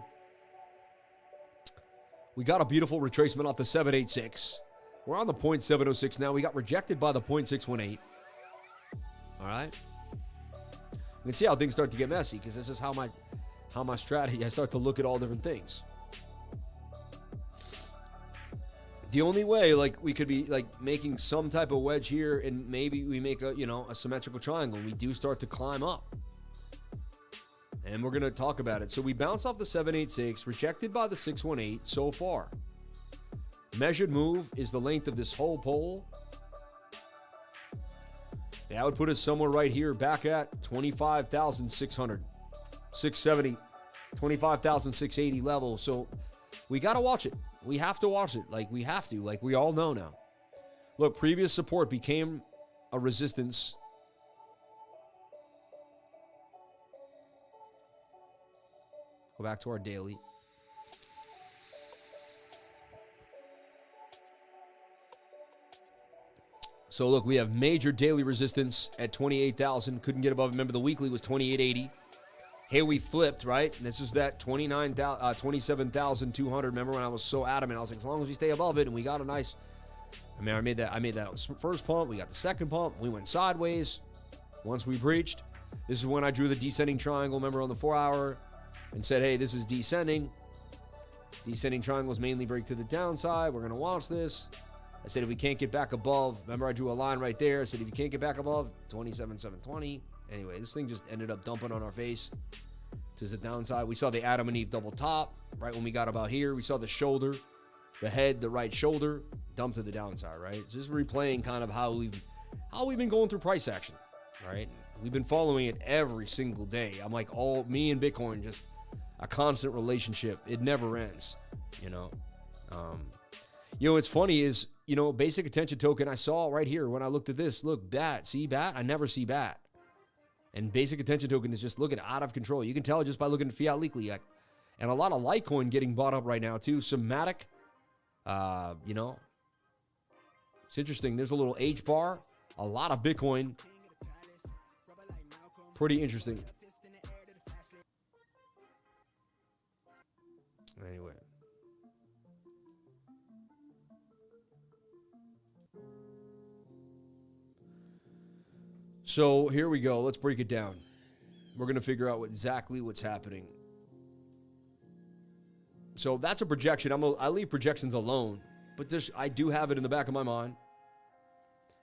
A: We got a beautiful retracement off the 786. We're on the 0.706 now. We got rejected by the 0.618. All right. You can see how things start to get messy because this is how my strategy. I start to look at all different things. The only way, like, we could be like making some type of wedge here, and maybe we make a, you know, a symmetrical triangle, and we do start to climb up. And we're going to talk about it. So we bounce off the 786, rejected by the 618 so far. Measured move is the length of this whole pole. That would put us somewhere right here, back at 25,600, 670, 25,680 level. So we got to watch it. We have to watch it. Like, we have to. Like, we all know now. Look, previous support became a resistance. Go back to our daily. So look, we have major daily resistance at 28,000. Couldn't get above. Remember, the weekly was 2880. Here we flipped, right? And this is that 27,200. Remember when I was so adamant? I was like, as long as we stay above it, and we got a nice. I mean, I made that first pump. We got the second pump. We went sideways. Once we breached, this is when I drew the descending triangle. Remember on the 4-hour, and said, hey, this is descending. Descending triangles mainly break to the downside. We're gonna watch this. I said if we can't get back above, remember I drew a line right there. I said if you can't get back above 27,720. Anyway, this thing just ended up dumping on our face to the downside. We saw the Adam and Eve double top right when we got about here. We saw the shoulder, the head, the right shoulder dump to the downside, right? So just replaying kind of how we've been going through price action, right? We've been following it every single day. I'm like, me and Bitcoin, just a constant relationship. It never ends, you know. What's funny is, you know, basic attention token I saw right here when I looked at this. Look, BAT. See BAT? I never see BAT. And basic attention token is just looking out of control. You can tell just by looking at Fiat Weekly. And a lot of Litecoin getting bought up right now too. Somatic, you know. It's interesting. There's a little H bar. A lot of Bitcoin. Pretty interesting. Anyway. So here we go. Let's break it down. We're going to figure out exactly what's happening. So that's a projection. I leave projections alone, but I do have it in the back of my mind.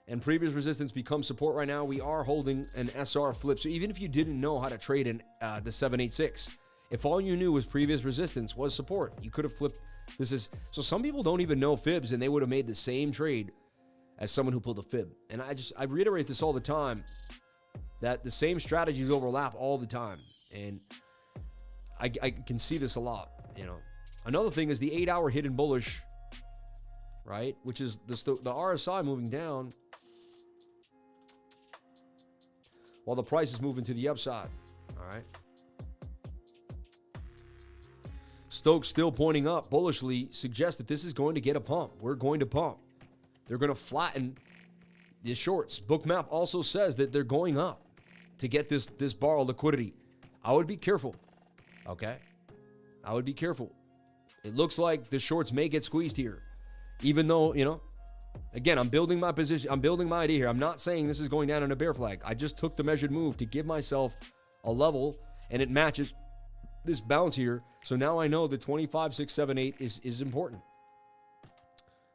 A: And previous resistance becomes support right now. We are holding an SR flip. So even if you didn't know how to trade in the 786, if all you knew was previous resistance was support, you could have flipped. So some people don't even know fibs, and they would have made the same trade as someone who pulled a fib. And I reiterate this all the time, that the same strategies overlap all the time. And I can see this a lot, you know. Another thing is the 8-hour hidden bullish, right? Which is the RSI moving down while the price is moving to the upside, all right? Stokes still pointing up bullishly suggests that this is going to get a pump. We're going to pump. They're going to flatten the shorts. Bookmap also says that they're going up to get this bar of liquidity. I would be careful, okay? I would be careful. It looks like the shorts may get squeezed here, even though, you know, again, I'm building my position. I'm building my idea here. I'm not saying this is going down in a bear flag. I just took the measured move to give myself a level, and it matches this bounce here. So now I know the 25,678 is important.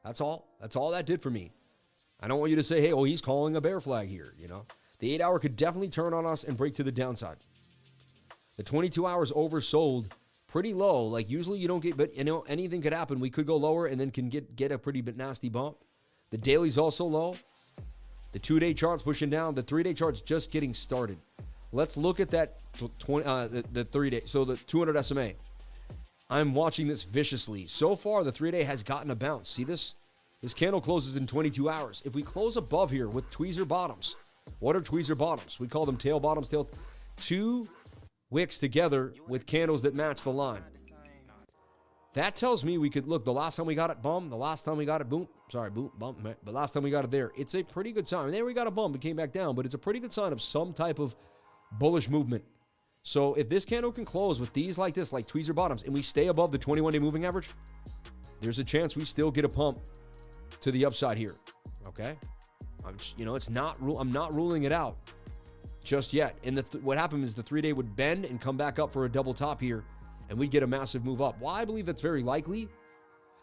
A: That's all. That's all that did for me. I don't want you to say, hey, oh, he's calling a bear flag here, you know. The 8-hour could definitely turn on us and break to the downside. The 22 hours oversold pretty low. Like usually you don't get, but you know, anything could happen. We could go lower and then can get a pretty nasty bump. The daily's also low. The 2-day chart's pushing down. The 3-day chart's just getting started. Let's look at that the 3-day. So the 200 SMA. I'm watching this viciously. So far, the 3-day has gotten a bounce. See this? This candle closes in 22 hours. If we close above here with tweezer bottoms, what are tweezer bottoms? We call them tail bottoms. Two wicks together with candles that match the line. That tells me we could, look, the last time we got it, bum. The last time we got it, boom. Sorry, boom, bump. But last time we got it there, it's a pretty good sign. And there we got a bump. It came back down, but it's a pretty good sign of some type of bullish movement. So if this candle can close with these like this, like tweezer bottoms, and we stay above the 21-day moving average, there's a chance we still get a pump to the upside here, okay? It's not. I'm not ruling it out just yet. And what happened is the 3-day would bend and come back up for a double top here, and we'd get a massive move up. Why I believe that's very likely,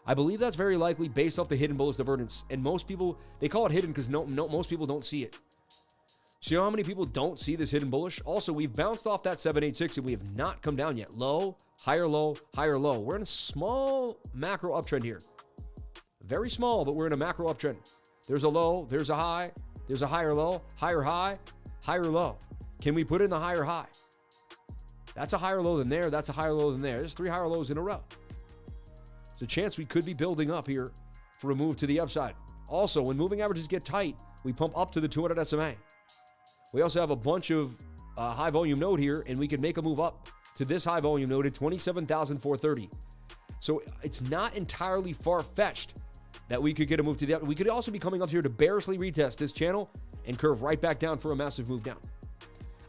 A: I believe that's very likely based off the hidden bullish divergence. And most people, they call it hidden because most people don't see it. So you know how many people don't see this hidden bullish? Also, we've bounced off that 786 and we have not come down yet. Low, higher low, higher low. We're in a small macro uptrend here. Very small, but we're in a macro uptrend. There's a low, there's a high, there's a higher low, higher high, higher low. Can we put in the higher high? That's a higher low than there. That's a higher low than there. There's 3 higher lows in a row. There's a chance we could be building up here for a move to the upside. Also, when moving averages get tight, we pump up to the 200 SMA. We also have a bunch of high volume node here, and we can make a move up to this high volume node at 27,430. So it's not entirely far-fetched that we could get a move to the upside. We could also be coming up here to bearishly retest this channel and curve right back down for a massive move down.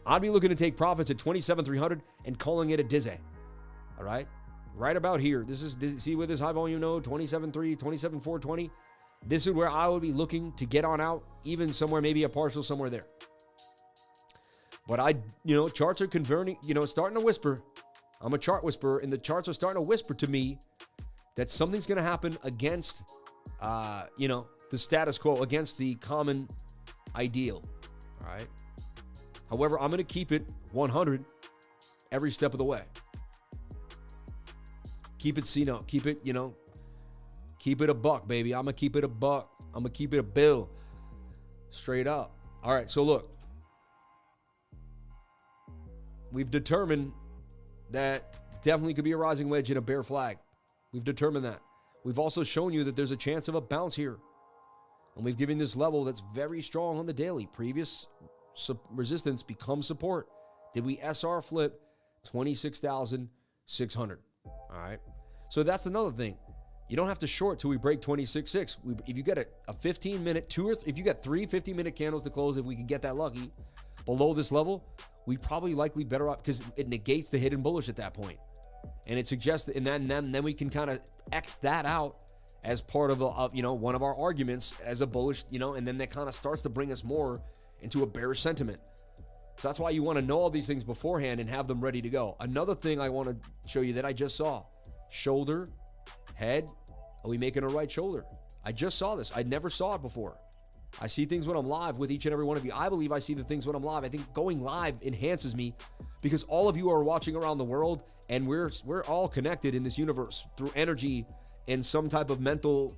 A: I'd be looking to take profits at 27,300 and calling it a dizzy. All right? Right about here. See with this high volume node, 27,300, 27,420. This is where I would be looking to get on out, even somewhere, maybe a partial somewhere there. But charts are converting, starting to whisper. I'm a chart whisperer, and the charts are starting to whisper to me that something's going to happen against, the status quo, against the common ideal. All right. However, I'm going to keep it 100 every step of the way. Keep it CNO. Keep it, keep it a buck, baby. I'm going to keep it a buck. I'm going to keep it a bill. Straight up. All right. So look. We've determined that definitely could be a rising wedge and a bear flag. We've determined that. We've also shown you that there's a chance of a bounce here. And we've given this level that's very strong on the daily. Previous resistance becomes support. Did we SR flip 26,600? All right. So that's another thing. You don't have to short till we break 26.6. If you get a 15-minute, if you get 3 15-minute candles to close, if we can get that lucky, below this level, we probably likely better up because it negates the hidden bullish at that point. And it suggests that, and then we can kind of X that out as part of one of our arguments as a bullish, and then that kind of starts to bring us more into a bearish sentiment. So that's why you want to know all these things beforehand and have them ready to go. Another thing I want to show you that I just saw, shoulder, head. Are we making a right shoulder? I just saw this. I never saw it before. I see things when I'm live with each and every one of you. I believe I see the things when I'm live. I think going live enhances me because all of you are watching around the world, and we're all connected in this universe through energy and some type of mental,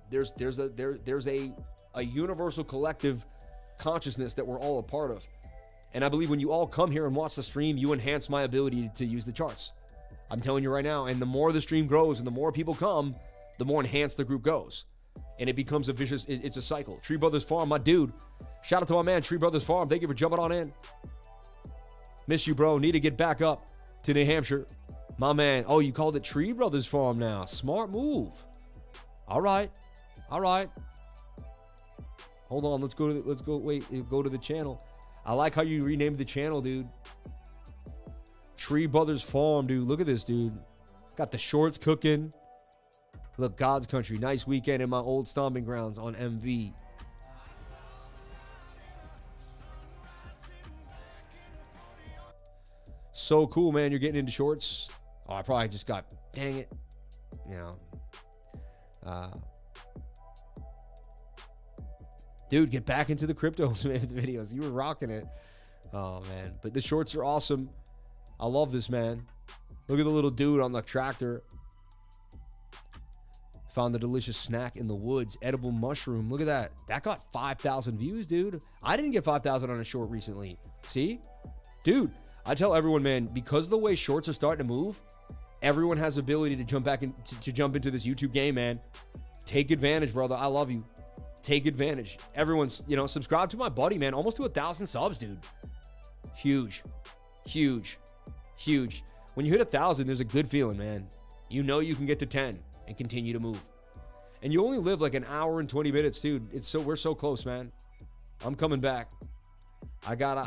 A: there's a universal collective consciousness that we're all a part of. And I believe when you all come here and watch the stream, you enhance my ability to use the charts. I'm telling you right now, and the more the stream grows and the more people come, the more enhanced the group goes. And it becomes a vicious, it's a cycle. Tree Brothers Farm, my dude. Shout out to my man, Tree Brothers Farm. Thank you for jumping on in. Miss you, bro. Need to get back up to New Hampshire. My man. Oh, you called it Tree Brothers Farm now. Smart move. All right. All right. Hold on. Let's go to the channel. I like how you renamed the channel, dude. Tree Brothers Farm, dude. Look at this, dude. Got the shorts cooking. Look, God's country. Nice weekend in my old stomping grounds on MV. So cool, man. You're getting into shorts. Oh, I probably just got, dang it. Dude, get back into the cryptos, man, the videos. You were rocking it. Oh, man. But the shorts are awesome. I love this, man. Look at the little dude on the tractor. Found a delicious snack in the woods. Edible mushroom. Look at that. That got 5,000 views, dude. I didn't get 5,000 on a short recently. See? Dude, I tell everyone, man, because of the way shorts are starting to move, everyone has the ability to jump back to jump into this YouTube game, man. Take advantage, brother. I love you. Take advantage. Everyone's, subscribe to my buddy, man. Almost to 1,000 subs, dude. Huge. Huge. Huge. When you hit 1,000, there's a good feeling, man. You know you can get to 10 and continue to move. And you only live like an hour and 20 minutes, dude. We're so close, man. I'm coming back. I gotta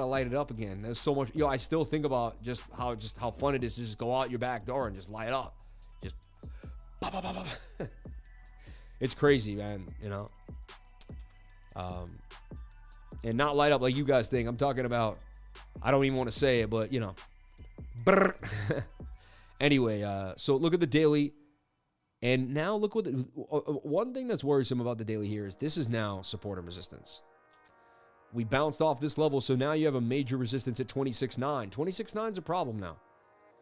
A: light it up again. There's so much, I still think about just how fun it is to just go out your back door and just light up. Just bah, bah, bah, bah. It's crazy, man, and not light up like you guys think. I'm talking about, I don't even want to say it, but brr. Anyway, so look at the daily. And now look what one thing that's worrisome about the daily here is this is now support and resistance. We bounced off this level, so now you have a major resistance at 26.9. 26.9 is a problem now.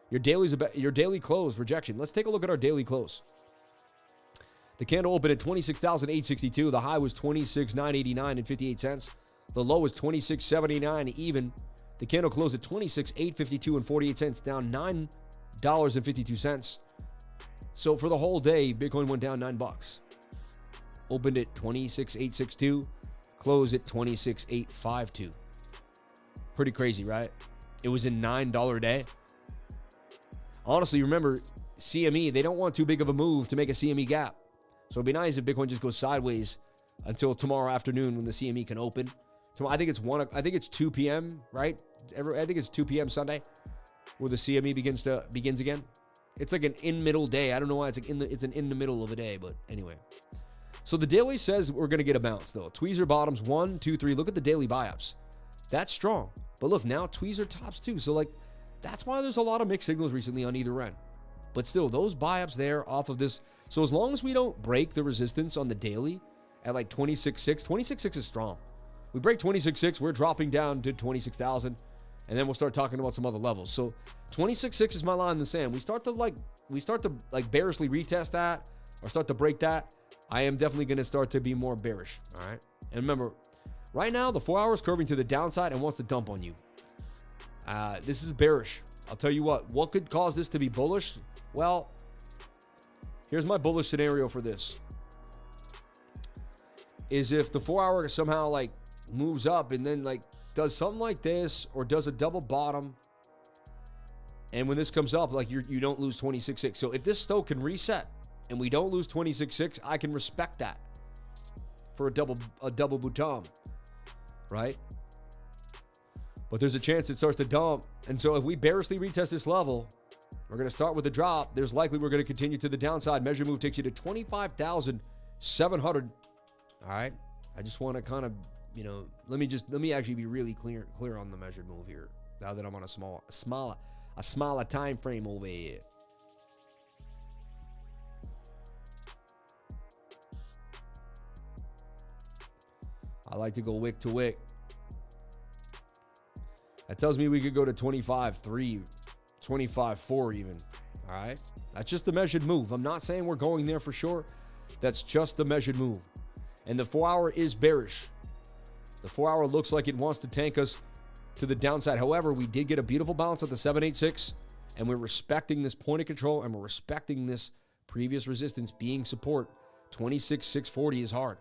A: Your daily close rejection. Let's take a look at our daily close. The candle opened at 26,862. The high was 26,989 and 58 cents. The low was 26.79 even. The candle closed at 26,852 and 48 cents, down $9.52. So for the whole day, Bitcoin went down $9. Opened at 26,862, closed at 26,852. Pretty crazy, right? It was a $9 day. Honestly, remember, CME, they don't want too big of a move to make a CME gap. So it'd be nice if Bitcoin just goes sideways until tomorrow afternoon when the CME can open. So I think it's 2 p.m., right? I think it's 2 p.m. Sunday where the CME begins again. It's like an in-middle day. I don't know why it's an in the middle of a day, but anyway. So the daily says we're going to get a bounce, though. Tweezer bottoms 1, 2, 3. Look at the daily buy-ups. That's strong. But look, now tweezer tops too. So like, that's why there's a lot of mixed signals recently on either end. But still, those buy-ups there off of this. So as long as we don't break the resistance on the daily at like 26.6, 26.6 is strong. We break 26.6, we're dropping down to 26,000. And then we'll start talking about some other levels. So 26.6 is my line in the sand. We start to bearishly retest that or start to break that. I am definitely going to start to be more bearish. All right. And remember, right now, the 4 hour is curving to the downside and wants to dump on you. This is bearish. I'll tell you what could cause this to be bullish? Well, here's my bullish scenario for this. Is if the 4 hour somehow like moves up and then like does something like this or does a double bottom. And when this comes up, like you don't lose 26.6. So if this still can reset and we don't lose 26.6, I can respect that for a double bottom, right? But there's a chance it starts to dump. And so if we bearishly retest this level, we're going to start with a drop. There's likely we're going to continue to the downside. Measure move takes you to 25,700. All right. I just want to kind of, let me actually be really clear on the measured move here. Now that I'm on a smaller time frame over here. I like to go wick to wick. That tells me we could go to 25.3, 25.4 even. All right. That's just the measured move. I'm not saying we're going there for sure. That's just the measured move. And the 4 hour is bearish. The 4 hour looks like it wants to tank us to the downside. However, we did get a beautiful bounce at the 786, and we're respecting this point of control, and we're respecting this previous resistance being support. 26,640 is hard.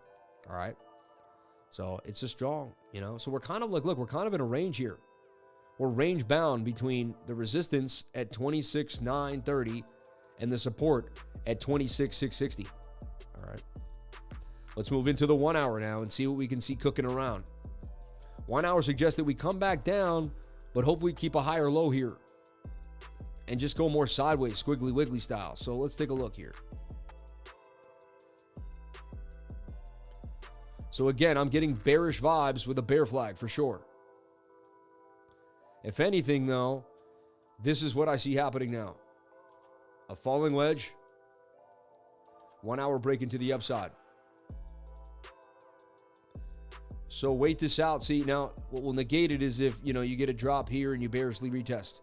A: All right. So it's a strong, So we're kind of like, look, we're kind of in a range here. We're range bound between the resistance at 26,930 and the support at 26,660. All right. Let's move into the 1 hour now and see what we can see cooking around. 1 hour suggests that we come back down, but hopefully keep a higher low here and just go more sideways, squiggly wiggly style. So let's take a look here. So again, I'm getting bearish vibes with a bear flag for sure. If anything, though, this is what I see happening now. A falling wedge. 1 hour break into the upside. So wait this out. See, now what will negate it is if, you get a drop here and you bearishly retest.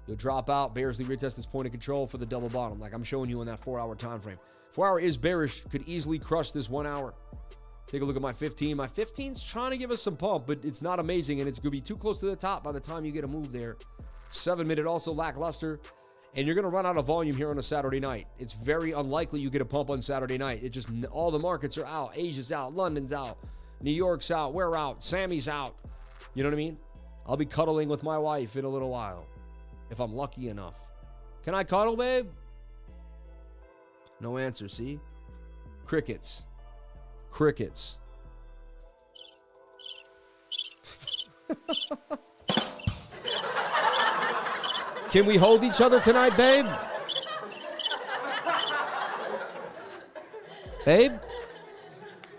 A: You'll drop out, bearishly retest this point of control for the double bottom, like I'm showing you in that 4 hour time frame. 4 hour is bearish, could easily crush this 1 hour. Take a look at my 15. My 15's trying to give us some pump, but it's not amazing, and it's going to be too close to the top by the time you get a move there. 7 minute also lackluster, and you're going to run out of volume here on a Saturday night. It's very unlikely you get a pump on Saturday night. It just, all the markets are out. Asia's out. London's out. New York's out. We're out. Sammy's out. You know what I mean? I'll be cuddling with my wife in a little while, if I'm lucky enough. Can I cuddle, babe? No answer, see? Crickets. Crickets. Can we hold each other tonight, babe? Babe?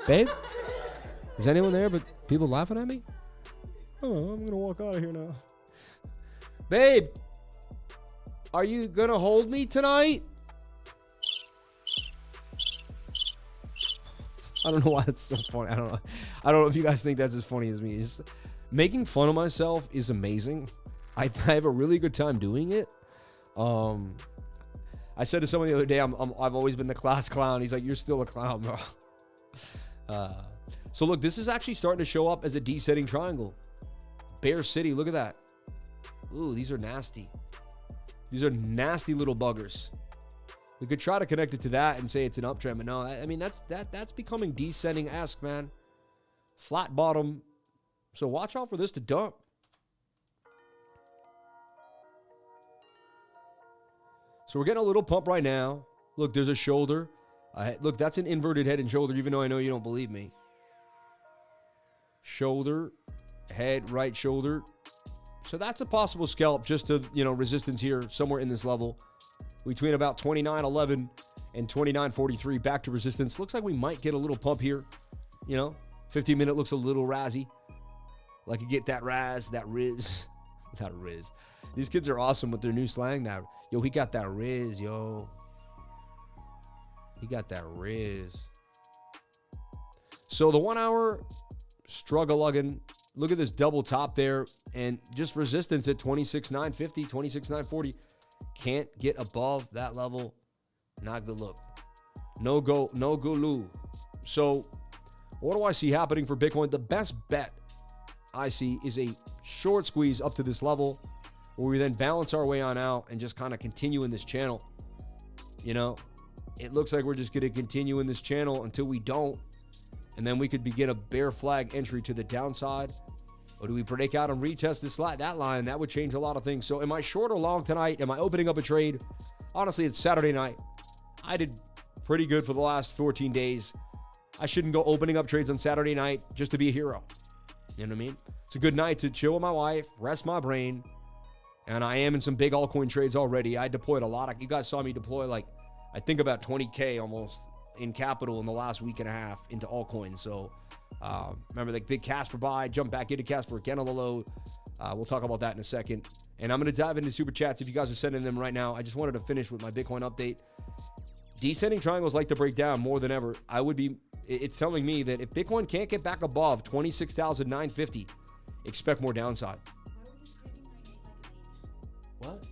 A: Babe? Is anyone there but people laughing at me? Oh, I'm going to walk out of here now. Babe! Are you going to hold me tonight? I don't know why that's so funny. I don't know if you guys think that's as funny as me. Just making fun of myself is amazing. I have a really good time doing it. I said to someone the other day, I've always been the class clown. He's like, you're still a clown, bro. So look, this is actually starting to show up as a descending triangle. Bear City, look at that. Ooh, these are nasty. These are nasty little buggers. We could try to connect it to that and say it's an uptrend, but no, I mean, that's becoming descending-esque, man. Flat bottom. So watch out for this to dump. So we're getting a little pump right now. Look, there's a shoulder. Look, that's an inverted head and shoulder, even though I know you don't believe me. Shoulder, head, right shoulder. So that's a possible scalp just to, resistance here somewhere in this level. Between about 29.11 and 29.43 back to resistance. Looks like we might get a little pump here. 15-minute looks a little razzy. Like you get that raz, that riz. That riz. These kids are awesome with their new slang now. Yo, he got that riz, yo. He got that riz. So the 1 hour struggle-lugging. Look at this double top there. And just resistance at 26.950, 26.940. Can't get above that level. Not good look. No go, no gulu. So what do I see happening for Bitcoin? The best bet I see is a short squeeze up to this level where we then balance our way on out and just kind of continue in this channel. It looks like we're just going to continue in this channel until we don't. And then we could begin a bear flag entry to the downside. Or do we break out and retest that line? That would change a lot of things. So am I short or long tonight? Am I opening up a trade? Honestly, it's Saturday night. I did pretty good for the last 14 days. I shouldn't go opening up trades on Saturday night just to be a hero. You know what I mean? It's a good night to chill with my wife, rest my brain. And I am in some big altcoin trades already. I deployed a lot. You guys saw me deploy I think about 20K almost in capital in the last week and a half into altcoins. So remember the big Casper buy, jump back into Casper again on the low. We'll talk about that in a second. And I'm going to dive into super chats if you guys are sending them right now. I just wanted to finish with my Bitcoin update. Descending triangles like to break down more than ever. It's telling me that if Bitcoin can't get back above 26,950, expect more downside. What?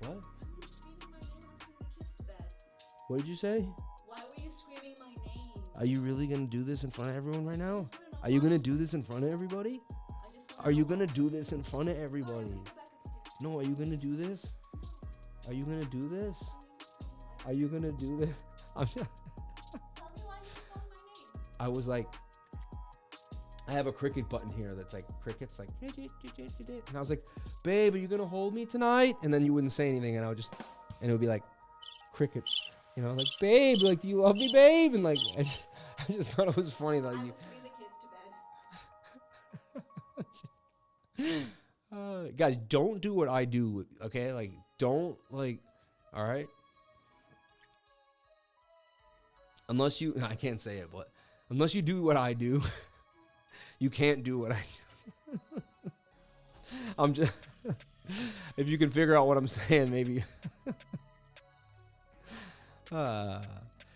A: What? What did you say?
C: Why were you screaming my name?
A: Are you really going to do this in front of everyone right now? Are you going to do this in front of everybody? Are you going to do this in front of everybody? No, are you going to do this? Are you going to do this? Are you going to do this? I'm just...
C: Tell me why you called my name.
A: I was like, I have a cricket button here that's like crickets, like, and I was like, babe, are you going to hold me tonight? And then you wouldn't say anything, and it would be like crickets. Like, babe, like, do you love me, babe? And like, I just thought it was funny that you.
C: Bring the kids to bed.
A: Guys, don't do what I do. Okay, like, don't like. All right. Unless you, I can't say it, but unless you do what I do, you can't do what I do. I'm just. If you can figure out what I'm saying, maybe.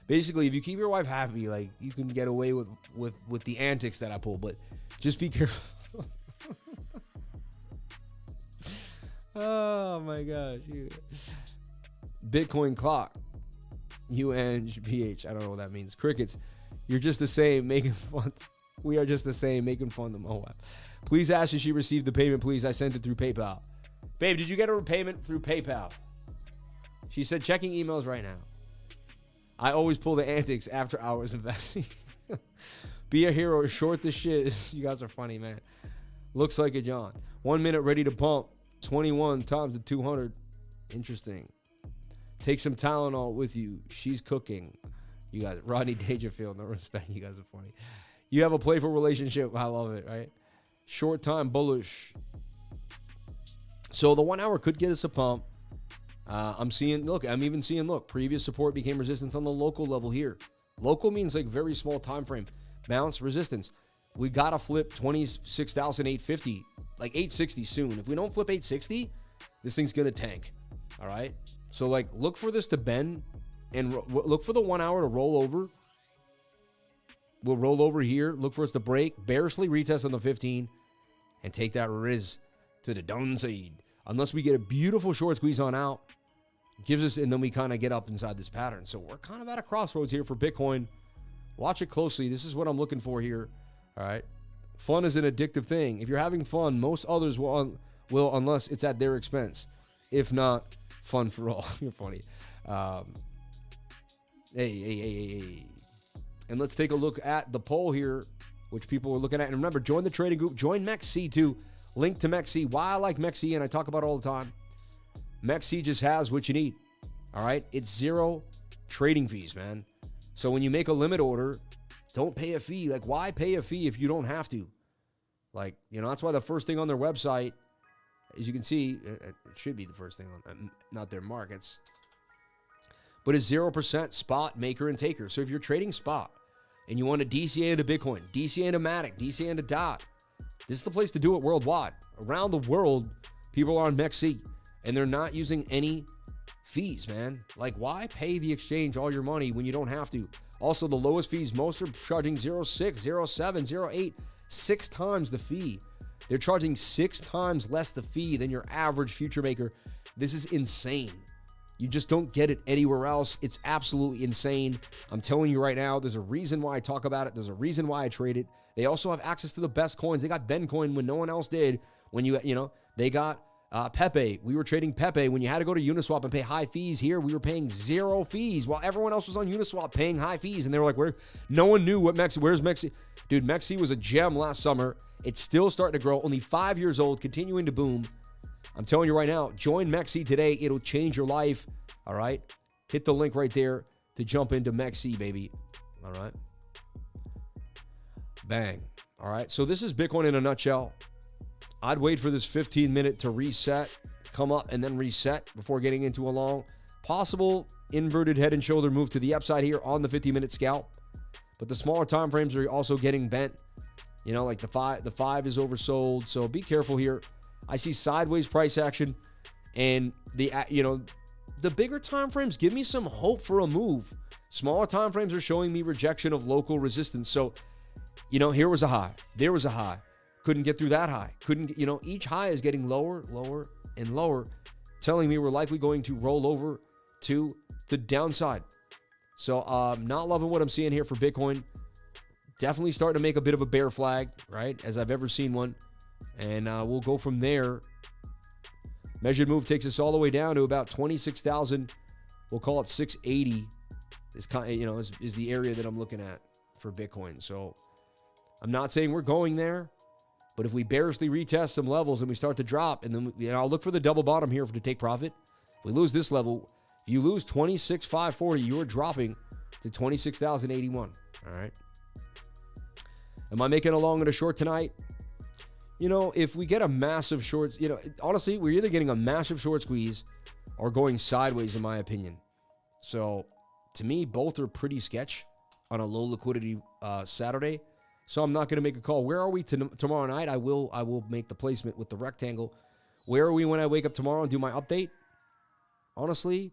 A: Basically, if you keep your wife happy, like, you can get away with the antics that I pull, but just be careful. Oh my gosh. Bitcoin clock. UNPH. I don't know what that means. Crickets. You're just the same making fun. We are just the same making fun of them. Oh, wow. Please ask if she received the payment, please. I sent it through PayPal. Babe, did you get a repayment through PayPal? She said checking emails right now. I always pull the antics after hours investing. Be a hero, short the shit. You guys are funny, man. Looks like a John. 1 minute ready to pump. 21 times the 200. Interesting. Take some Tylenol with you. She's cooking. You guys, Rodney Dangerfield, no respect. You guys are funny. You have a playful relationship. I love it, right? Short time bullish. So the 1 hour could get us a pump. I'm even seeing, previous support became resistance on the local level here. Local means like very small time frame. Bounce, resistance. We got to flip 26,850, like 860 soon. If we don't flip 860, this thing's going to tank. All right. So like look for this to bend and look for the 1 hour to roll over. We'll roll over here. Look for us to break. Bearishly retest on the 15 and take that riz to the downside. Unless we get a beautiful short squeeze on out. Gives us, and then we kind of get up inside this pattern. So we're kind of at a crossroads here for Bitcoin. Watch it closely. This is what I'm looking for here. All right. Fun is an addictive thing. If you're having fun, most others will unless it's at their expense. If not, fun for all. You're funny. Hey. And let's take a look at the poll here, which people are looking at. And remember, join the trading group. Join MEXC too. Link to MEXC. Why I like MEXC, and I talk about it all the time. MEXC just has what you need. All right? It's 0 trading fees, man. So when you make a limit order, don't pay a fee. Like, why pay a fee if you don't have to? Like, you know, that's why the first thing on their website, as you can see, it should be the first thing on, not their markets, but it's 0% spot, maker, and taker. So if you're trading spot and you want to DCA into Bitcoin, DCA into Matic, DCA into DOT, this is the place to do it worldwide. Around the world, people are on MEXC, and they're not using any fees, man. Like, why pay the exchange all your money when you don't have to? Also, the lowest fees, most are charging 0.6, 0.7, 0.8, 6 times the fee. They're charging 6 times less the fee than your average future maker. This is insane. You just don't get it anywhere else. It's absolutely insane. I'm telling you right now, there's a reason why I talk about it. There's a reason why I trade it. They also have access to the best coins. They got Ben coin when no one else did. When you know, they got Pepe. We were trading Pepe when you had to go to Uniswap and pay high fees. Here, we were paying 0 fees while everyone else was on Uniswap paying high fees. And they were like, no one knew what MEXC, where's MEXC? Dude, MEXC was a gem last summer. It's still starting to grow. Only 5 years old, continuing to boom. I'm telling you right now, join MEXC today. It'll change your life. All right. Hit the link right there to jump into MEXC, baby. All right. Bang. All right. So this is Bitcoin in a nutshell. I'd wait for this 15-minute to reset, come up, and then reset before getting into a long possible inverted head and shoulder move to the upside here on the 50-minute scalp. But the smaller time frames are also getting bent. You know, like the 5 is oversold. So be careful here. I see sideways price action, and the bigger time frames give me some hope for a move. Smaller time frames are showing me rejection of local resistance. So, you know, here was a high. There was a high. Couldn't get through that high. Each high is getting lower, lower, and lower, telling me we're likely going to roll over to the downside. So, not loving what I'm seeing here for Bitcoin. Definitely starting to make a bit of a bear flag, right? As I've ever seen one. And we'll go from there. Measured move takes us all the way down to about 26,000. We'll call it 680. Is the area that I'm looking at for Bitcoin. So I'm not saying we're going there, but if we bearishly retest some levels and we start to drop, and then I'll look for the double bottom here to take profit. If we lose this level, if you lose 26,540, you are dropping to 26,081. All right. Am I making a long and a short tonight? You know, if we get a massive short, honestly, we're either getting a massive short squeeze or going sideways, in my opinion. So, to me, both are pretty sketch on a low liquidity Saturday. So, I'm not going to make a call. Where are we tomorrow night? I will make the placement with the rectangle. Where are we when I wake up tomorrow and do my update? Honestly,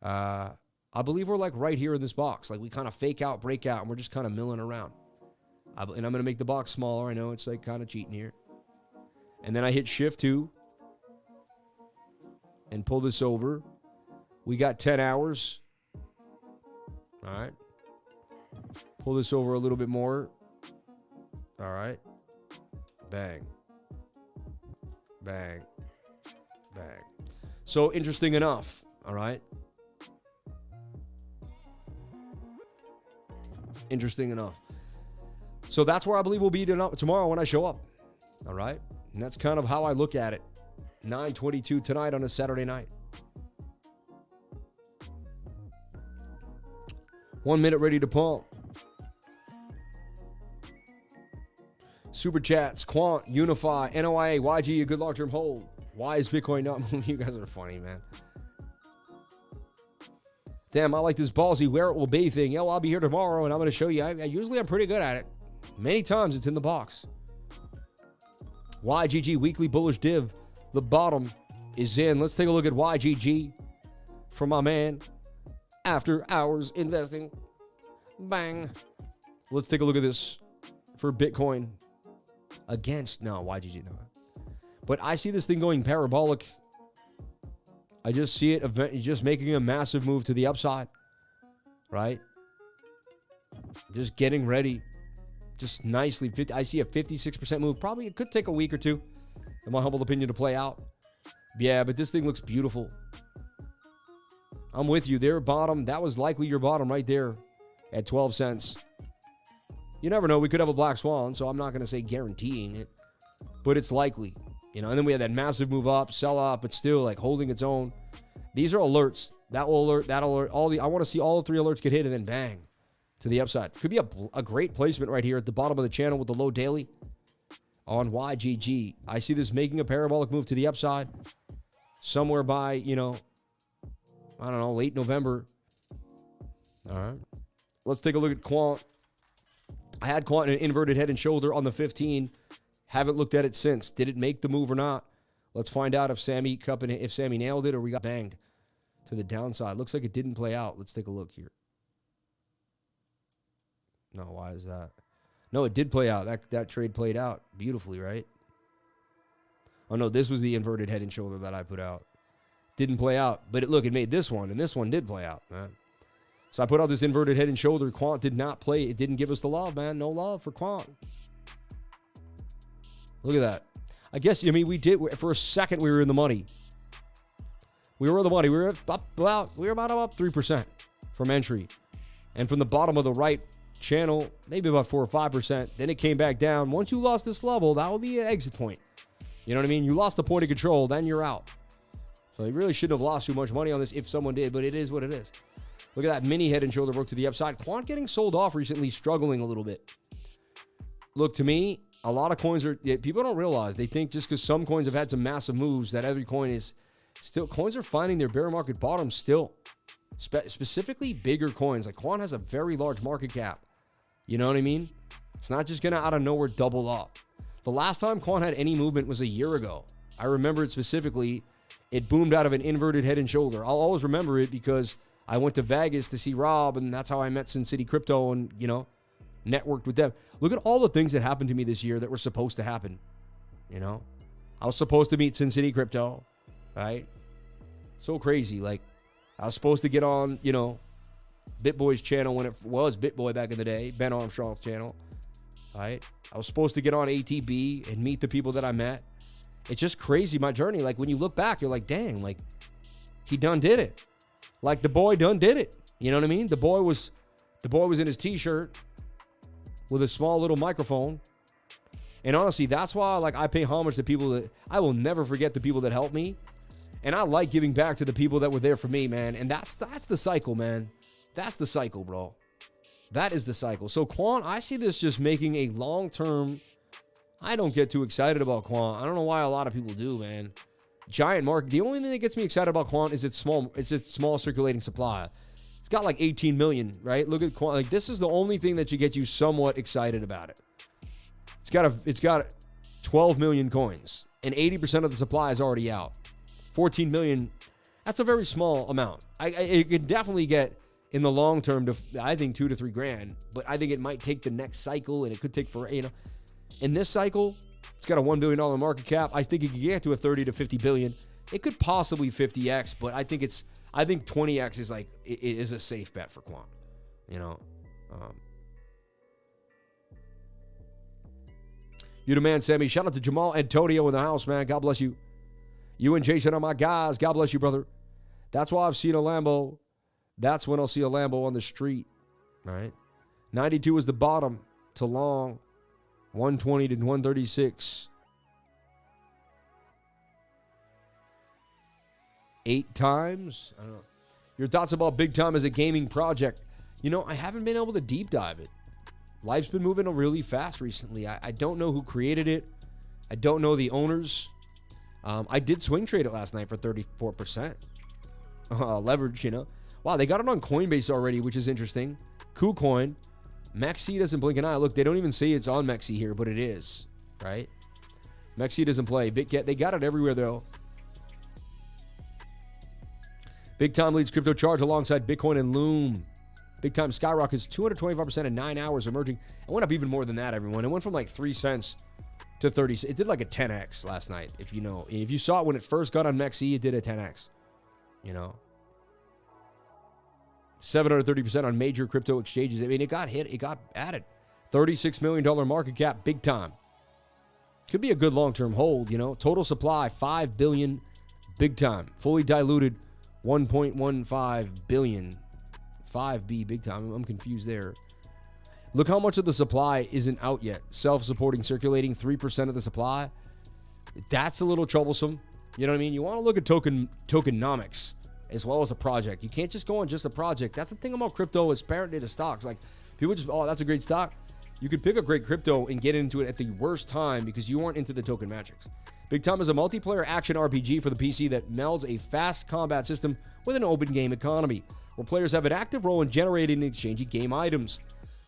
A: I believe we're like right here in this box. Like we kind of fake out, break out, and we're just kind of milling around. And I'm going to make the box smaller. I know it's like kind of cheating here. And then I hit shift 2 and pull this over. We got 10 hours. All right. Pull this over a little bit more. All right. Bang. Bang. Bang. So interesting enough. All right. Interesting enough. So that's where I believe we'll be tomorrow when I show up. All right. And that's kind of how I look at it. 9:22 tonight on a Saturday night. 1 minute ready to pump. Super chats, Quant, UNFI, NOIA, YG, a good long-term hold. Why is Bitcoin not moving? You guys are funny, man. Damn, I like this ballsy wear it will be thing. Yo, I'll be here tomorrow and I'm going to show you. Usually I'm pretty good at it. Many times it's in the box. YGG weekly bullish div. The bottom is in. Let's take a look at YGG from my man. After hours investing. Bang. Let's take a look at this for Bitcoin against, no, YGG, no. But I see this thing going parabolic. I just see it just making a massive move to the upside, right? Just getting ready, just nicely. I see a 56% move. Probably it could take a week or two, in my humble opinion, to play out. Yeah, but this thing looks beautiful. I'm with you. Their bottom, that was likely your bottom right there at 12 cents. You never know. We could have a black swan, so I'm not going to say guaranteeing it, but it's likely. You know, and then we had that massive move up, sell up, but still like holding its own. These are alerts. That will alert, that alert, all the, I want to see all 3 alerts get hit and then bang to the upside. Could be a great placement right here at the bottom of the channel with the low daily on YGG. I see this making a parabolic move to the upside somewhere by, you know, I don't know, late November. All right. Let's take a look at Quant. I had Quant in an inverted head and shoulder on the 15. Haven't looked at it since. Did it make the move or not? Let's find out if Sammy nailed it or we got banged to the downside. Looks like it didn't play out. Let's take a look here. No, why is that? No, it did play out. That trade played out beautifully, right? Oh, no, this was the inverted head and shoulder that I put out. Didn't play out. But it made this one, and this one did play out, man. So I put out this inverted head and shoulder. Quant did not play. It didn't give us the love, man. No love for Quant. Look at that. I guess, I mean, we did, for a second, we were in the money. We were in the money. We were about up 3% from entry. And from the bottom of the right channel, maybe about 4 or 5%. Then it came back down. Once you lost this level, that would be an exit point. You know what I mean? You lost the point of control, then you're out. So you really shouldn't have lost too much money on this if someone did, but it is what it is. Look at that mini head and shoulder work to the upside. Quant getting sold off recently, struggling a little bit. Look, to me, a lot of coins are, people don't realize, they think just because some coins have had some massive moves that every coin is still, coins are finding their bear market bottom still. Specifically bigger coins. Like Quant has a very large market cap. You know what I mean? It's not just going to out of nowhere double up. The last time Quant had any movement was a year ago. I remember it specifically. It boomed out of an inverted head and shoulder. I'll always remember it because I went to Vegas to see Rob, and that's how I met Sin City Crypto and, you know, networked with them. Look at all the things that happened to me this year that were supposed to happen. You know, I was supposed to meet Sin City Crypto, right? So crazy. Like, I was supposed to get on, you know, BitBoy's channel when it was BitBoy back in the day, Ben Armstrong's channel, right? I was supposed to get on ATB and meet the people that I met. It's just crazy, my journey. Like, when you look back, you're like, dang, like, he done did it. Like, the boy done did it. You know what I mean? The boy was in his t-shirt with a small little microphone. And honestly, that's why, like, I pay homage to people that, I will never forget the people that helped me. And I like giving back to the people that were there for me, man. And that's the cycle, man. That's the cycle, bro. That is the cycle. So Quant, I see this just making a long-term, I don't get too excited about Quant. I don't know why a lot of people do, man. Giant market. The only thing that gets me excited about Quant is its small circulating supply. It's got like 18 million, right? Look at Quant. Like, this is the only thing that should get you somewhat excited about it. It's got 12 million coins, and 80% of the supply is already out. 14 million. That's a very small amount. It could definitely get in the long term to, I think, 2 to 3 grand, but I think it might take the next cycle, and it could take for, you know, in this cycle, it's got a $1 billion market cap. I think it could get to a 30 to 50 billion. It could possibly 50x, but I think 20x is like, it is a safe bet for Quant, you know. You the man, Sammy. Shout out to Jamal Antonio in the house, man. God bless you. You and Jason are my guys. God bless you, brother. That's why I've seen a Lambo. That's when I'll see a Lambo on the street, right? 92 is the bottom to long. 120 to 136. 8 times? I don't know. Your thoughts about Big Time as a gaming project? You know, I haven't been able to deep dive it. Life's been moving really fast recently. I don't know who created it. I don't know the owners. I did swing trade it last night for 34%. Leverage, you know. Wow, they got it on Coinbase already, which is interesting. KuCoin. MEXC doesn't blink an eye. Look, they don't even say it's on MEXC here, but it is, right? MEXC doesn't play. They got it everywhere, though. Big Time leads crypto charge alongside Bitcoin and Loom. Big Time skyrockets 225% in 9 hours, emerging. It went up even more than that, everyone. It went from like 3 cents to 30. It did like a 10x last night. If you saw it when it first got on MEXC, it did a 10x. 730% on major crypto exchanges. I mean, it got hit. It got added. $36 million market cap, Big Time. Could be a good long-term hold, Total supply, $5 billion, Big Time. Fully diluted, $1.15 billion. 5B, Big Time. I'm confused there. Look how much of the supply isn't out yet. Self-supporting, circulating, 3% of the supply. That's a little troublesome. You know what I mean? You want to look at tokenomics as well as a project. You can't just go on just a project. That's the thing about crypto is parent data stocks. Like, people just, oh, that's a great stock. You could pick a great crypto and get into it at the worst time because you aren't into the token metrics. Big Time is a multiplayer action RPG for the PC that melds a fast combat system with an open game economy, where players have an active role in generating and exchanging game items.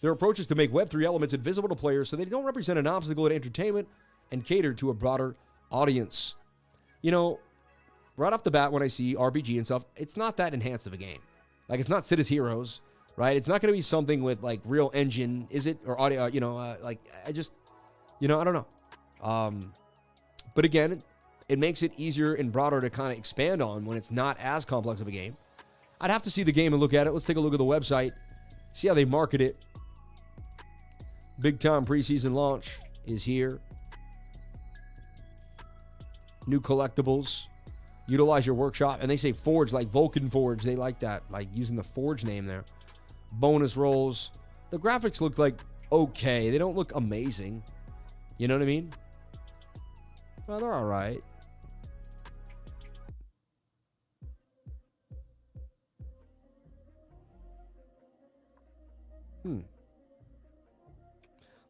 A: Their approach is to make Web3 elements invisible to players so they don't represent an obstacle in entertainment and cater to a broader audience. Right off the bat, when I see RPG and stuff, it's not that enhanced of a game. Like, it's not Cities Heroes, right? It's not going to be something with, like, real engine, is it? Or audio, I don't know. But again, it makes it easier and broader to kind of expand on when it's not as complex of a game. I'd have to see the game and look at it. Let's take a look at the website, see how they market it. Big Time preseason launch is here. New collectibles. Utilize your workshop. And they say Forge, like Vulcan Forge. They like that, like using the Forge name there. Bonus rolls. The graphics look like okay. They don't look amazing. You know what I mean? Well, they're all right.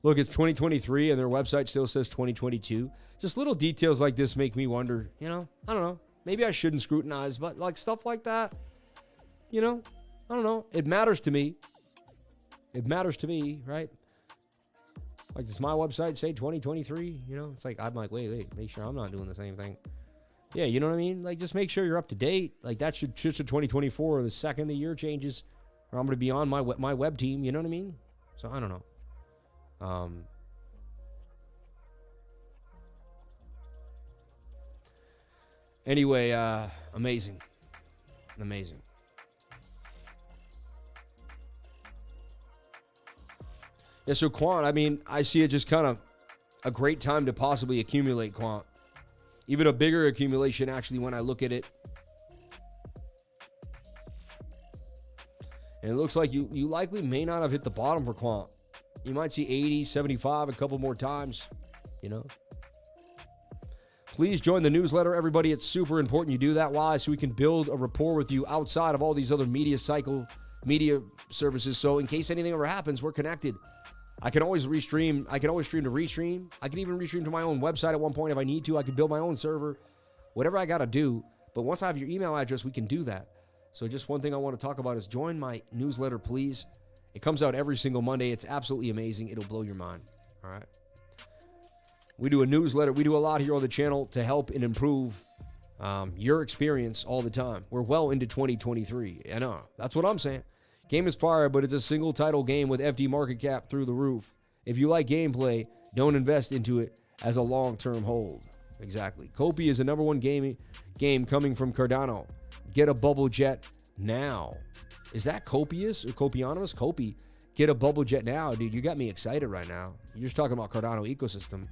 A: Look, it's 2023 and their website still says 2022. Just little details like this make me wonder, I don't know. Maybe I shouldn't scrutinize, but like stuff like that, I don't know. It matters to me. It matters to me, right? Like, does my website say 2023? It's like, I'm like, wait, make sure I'm not doing the same thing. Yeah, you know what I mean? Like, just make sure you're up to date. Like, that should 2024 or the second the year changes, or I'm going to be on my web team. You know what I mean? So, I don't know. Anyway, amazing. Yeah, so Quant, I see it just kind of a great time to possibly accumulate Quant. Even a bigger accumulation, actually, when I look at it. And it looks like you likely may not have hit the bottom for Quant. You might see 80, 75 a couple more times, Please join the newsletter, everybody. It's super important you do that. Why? So we can build a rapport with you outside of all these other media services. So in case anything ever happens, we're connected. I can always restream. I can always stream to Restream. I can even restream to my own website at one point if I need to. I can build my own server. Whatever I got to do. But once I have your email address, we can do that. So just one thing I want to talk about is join my newsletter, please. It comes out every single Monday. It's absolutely amazing. It'll blow your mind. All right. We do a newsletter. We do a lot here on the channel to help and improve your experience all the time. We're well into 2023. I know. That's what I'm saying. Game is fire, but it's a single title game with FD market cap through the roof. If you like gameplay, don't invest into it as a long-term hold. Exactly. Kopi is the #1 game coming from Cardano. Get a bubble jet now. Is that Copious or Copianimous? Kopi. Get a bubble jet now. Dude, you got me excited right now. You're just talking about Cardano ecosystem.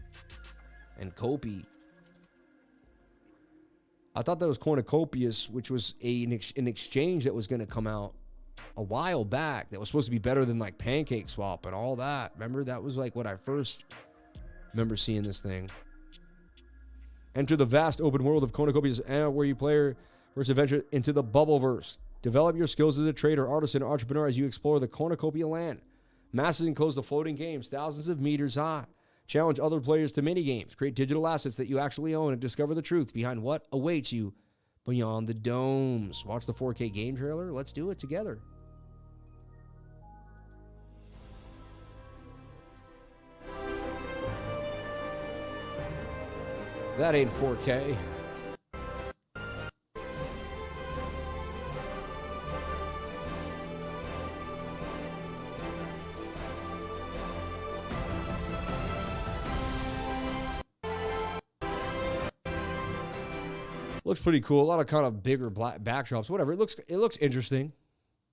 A: And Kopi. I thought that was Cornucopious, which was an exchange that was going to come out a while back that was supposed to be better than like Pancake Swap and all that. Remember? That was like what I first remember seeing this thing. Enter the vast open world of Cornucopious, where you play versus adventure into the Bubbleverse. Develop your skills as a trader, artisan, or entrepreneur as you explore the Cornucopia land. Masses enclose the floating games, thousands of meters high. Challenge other players to mini-games. Create digital assets that you actually own and discover the truth behind what awaits you beyond the domes. Watch the 4K game trailer. Let's do it together. That ain't 4K. Looks pretty cool. A lot of kind of bigger black backdrops, whatever. It looks interesting.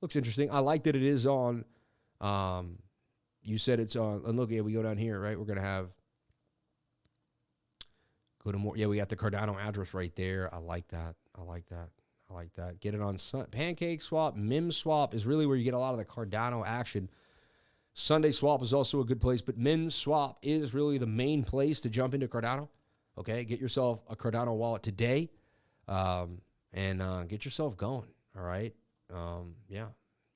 A: Looks interesting. I like that it is on. You said it's on. And look, yeah, we go down here, right? We're gonna have. Go to more. Yeah, we got the Cardano address right there. I like that. I like that. I like that. Get it on Pancake Swap. MIM Swap is really where you get a lot of the Cardano action. Sunday Swap is also a good place, but MIM Swap is really the main place to jump into Cardano. Okay, get yourself a Cardano wallet today, and get yourself going. All right. Yeah,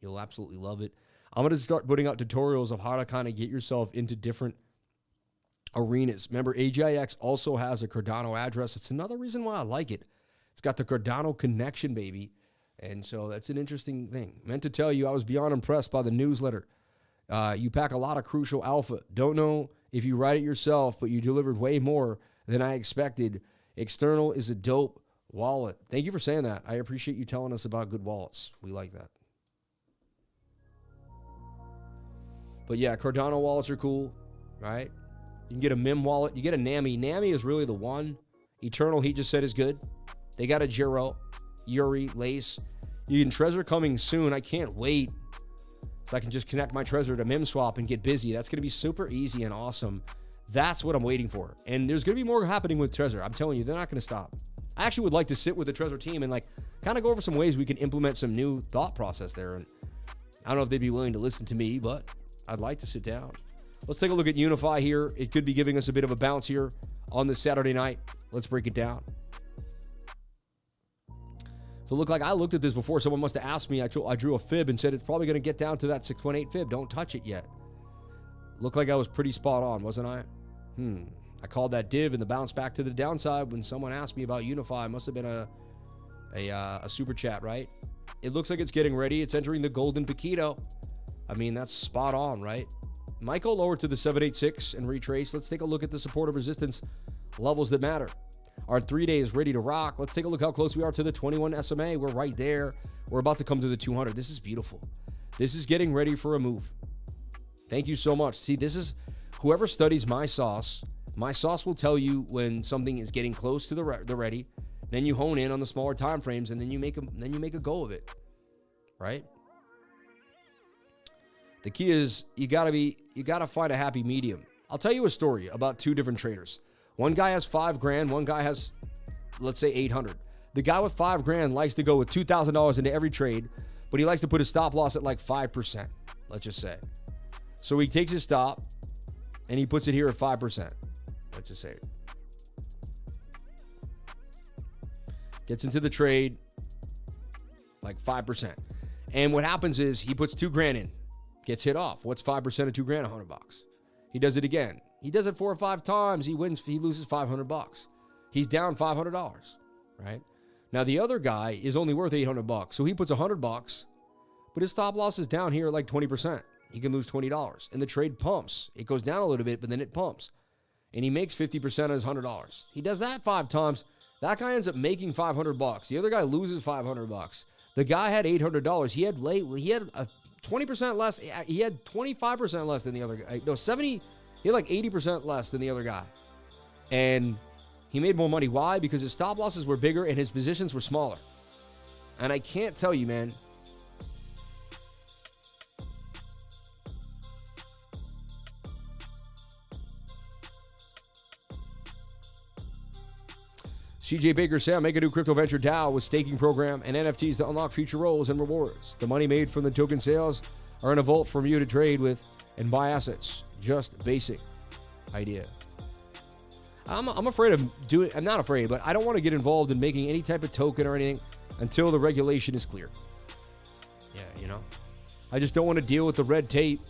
A: you'll absolutely love it. I'm going to start putting out tutorials of how to kind of get yourself into different arenas. Remember, AGIX also has a Cardano address. It's another reason why I like it. It's got the Cardano connection, baby. And so that's an interesting thing. Meant to tell you, I was beyond impressed by the newsletter. You pack a lot of crucial alpha. Don't know if you write it yourself, but you delivered way more than I expected. External is a dope wallet. Thank you for saying that. I appreciate you telling us about good wallets. We like that. But yeah, Cardano wallets are cool, right? You can get a MIM wallet. You get a NAMI. NAMI is really the one. Eternal, he just said, is good. They got a Jiro, Yuri, Lace. You can Trezor coming soon. I can't wait. So I can just connect my Trezor to MIM Swap and get busy. That's going to be super easy and awesome. That's what I'm waiting for. And there's going to be more happening with Trezor. I'm telling you, they're not going to stop. I actually would like to sit with the Trezor team and like kind of go over some ways we can implement some new thought process there. And I don't know if they'd be willing to listen to me, but I'd like to sit down. Let's take a look at UNFI here. It could be giving us a bit of a bounce here on this Saturday night. Let's break it down. So look, like I looked at this before. Someone must have asked me. I drew a fib and said it's probably going to get down to that 618 fib. Don't touch it yet. Looked like I was pretty spot on, wasn't I? I called that div and the bounce back to the downside when someone asked me about UNFI. It must have been a super chat, right? It looks like it's getting ready. It's entering the golden Paquito. I mean, that's spot on, right? Might go lower to the 786 and retrace. Let's take a look at the support of resistance levels that matter. Our 3-day is ready to rock. Let's take a look how close we are to the 21 SMA. We're right there. We're about to come to the 200. This is beautiful. This is getting ready for a move. Thank you so much. See, this is whoever studies my sauce will tell you when something is getting close to the ready. Then you hone in on the smaller time frames, and then you make a go of it, right? The key is you gotta find a happy medium. I'll tell you a story about two different traders. One guy has $5,000. One guy has, let's say, 800. The guy with $5,000 likes to go with $2,000 into every trade, but he likes to put his stop loss at like 5%. Let's just say. So he takes his stop and he puts it here at 5%. Let's just say. Gets into the trade like 5%. And what happens is he puts $2,000 in, gets hit off. What's 5% of $2,000? $100. He does it again. He does it 4 or 5 times. He wins. He loses $500. He's down $500, right? Now the other guy is only worth $800, so he puts $100, but his stop loss is down here like 20%. He can lose $20, and the trade pumps. It goes down a little bit, but then it pumps, and he makes 50% of his $100. He does that 5 times. That guy ends up making $500. The other guy loses $500. The guy had $800. He had a 20% less. He had 25% less than the other guy. No, 70. He had like 80% less than the other guy. And he made more money. Why? Because his stop losses were bigger and his positions were smaller. And I can't tell you, man. CJ Baker said, make a new crypto venture DAO with staking program and NFTs to unlock future roles and rewards. The money made from the token sales are in a vault for you to trade with and buy assets. Just basic idea. I'm afraid of doing. I'm not afraid, but I don't want to get involved in making any type of token or anything until the regulation is clear. Yeah, you know, I just don't want to deal with the red tape.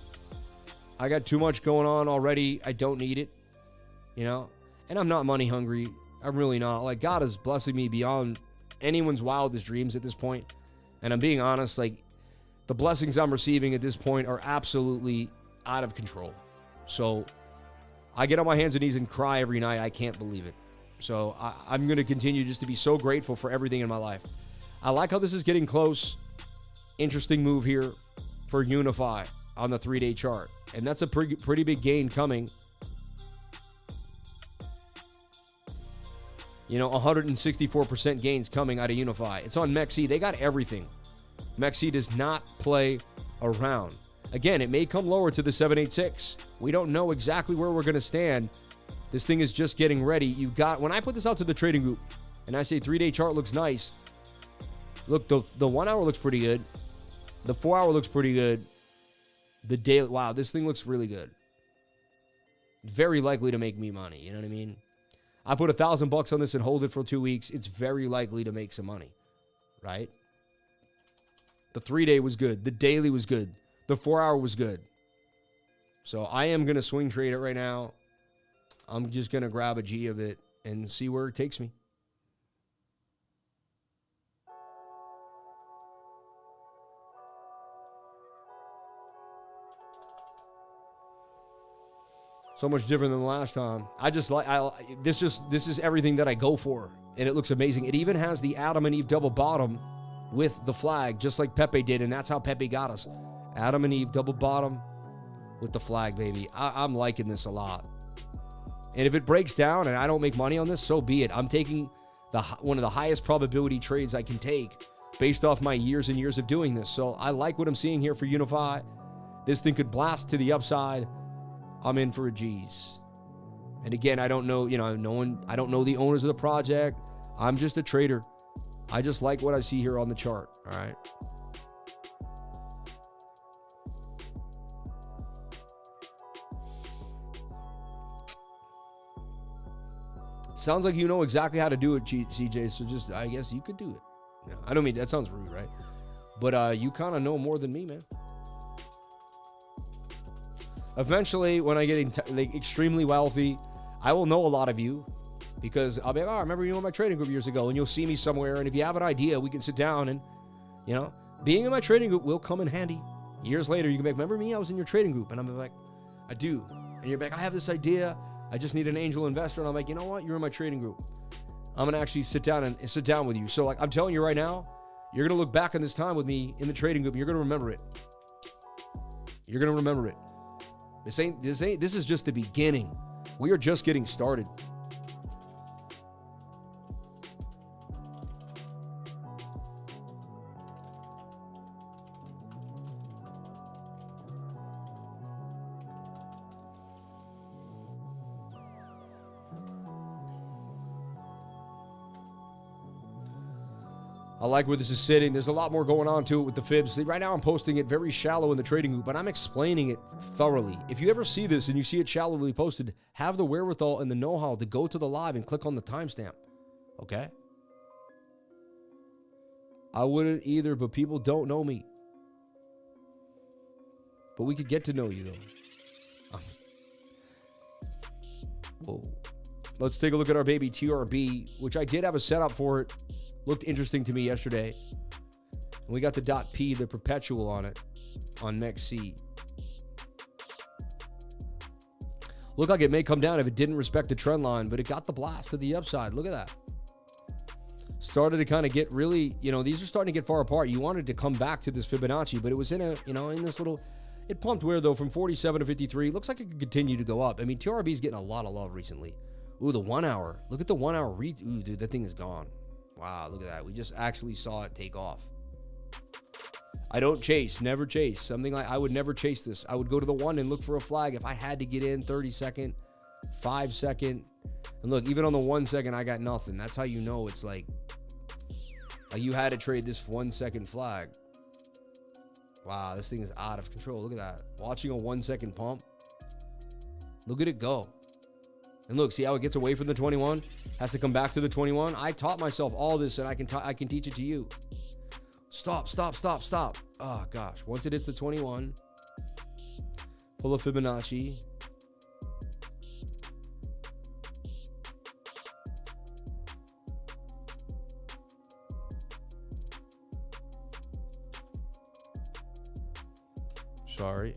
A: I got too much going on already. I don't need it, you know, and I'm not money hungry. I'm really not. Like, God is blessing me beyond anyone's wildest dreams at this point. And I'm being honest, like, the blessings I'm receiving at this point are absolutely out of control. So I get on my hands and knees and cry every night. I can't believe it. So I'm going to continue just to be so grateful for everything in my life. I like how this is getting close. Interesting move here for UNFI on the 3-day chart. And that's a pretty big gain coming. You know, 164% gains coming out of UNFI. It's on MEXC. They got everything. MEXC does not play around. Again, it may come lower to the 786. We don't know exactly where we're going to stand. This thing is just getting ready. You've got, when I put this out to the trading group and I say 3-day chart looks nice, look, the 1 hour looks pretty good. The 4 hour looks pretty good. The daily, wow, this thing looks really good. Very likely to make me money. You know what I mean? I put $1,000 on this and hold it for 2 weeks. It's very likely to make some money, right? The 3-day was good. The daily was good. The 4 hour was good. So I am going to swing trade it right now. I'm just going to grab a G of it and see where it takes me. So much different than the last time. I just like, this is everything that I go for. And it looks amazing. It even has the Adam and Eve double bottom with the flag, just like Pepe did. And that's how Pepe got us. Adam and Eve double bottom with the flag, baby. I'm liking this a lot. And if it breaks down and I don't make money on this, so be it. I'm taking one of the highest probability trades I can take based off my years and years of doing this. So I like what I'm seeing here for UNFI. This thing could blast to the upside. I'm in for a G's. And again, I don't know, I don't know the owners of the project. I'm just a trader. I just like what I see here on the chart. All right. Sounds like you know exactly how to do it, CJ. So just, I guess you could do it. Yeah, I don't mean, that sounds rude, right? But you kind of know more than me, man. Eventually, when I get extremely wealthy, I will know a lot of you because I'll be like, oh, I remember you in my trading group years ago, and you'll see me somewhere. And if you have an idea, we can sit down and, being in my trading group will come in handy. Years later, you can be like, remember me? I was in your trading group. And I'm like, I do. And you're like, I have this idea. I just need an angel investor. And I'm like, you know what? You're in my trading group. I'm going to actually sit down with you. So like, I'm telling you right now, you're going to look back on this time with me in the trading group. And you're going to remember it. You're going to remember it. This is just the beginning. We are just getting started. I like where this is sitting. There's a lot more going on to it with the fibs. See, right now I'm posting it very shallow in the trading group, but I'm explaining it thoroughly. If you ever see this and you see it shallowly posted, have the wherewithal and the know-how to go to the live and click on the timestamp. Okay? I wouldn't either, but people don't know me. But we could get to know you, though. Whoa. Let's take a look at our baby TRB, which I did have a setup for it. Looked interesting to me yesterday. And we got the .P, the perpetual on it, on MEXC. Looked like it may come down if it didn't respect the trend line, but it got the blast to the upside. Look at that. Started to kind of get really, these are starting to get far apart. You wanted to come back to this Fibonacci, but it was in in this little, it pumped where though from 47 to 53. Looks like it could continue to go up. I mean, TRB is getting a lot of love recently. Ooh, the 1 hour. Look at the 1 hour read. Ooh, dude, that thing is gone. Wow, look at that. We just actually saw it take off. I don't chase, never chase. Something like I would never chase this. I would go to the 1 and look for a flag if I had to get in 30 second, 5 second. And look, even on the 1 second, I got nothing. That's how you know it's like you had to trade this 1 second flag. Wow, this thing is out of control. Look at that. Watching a 1 second pump. Look at it go. And look, see how it gets away from the 21? Has to come back to the 21. I taught myself all this, and I can teach it to you. Stop, stop, stop, stop. Oh, gosh. Once it hits the 21, pull a Fibonacci. Sorry.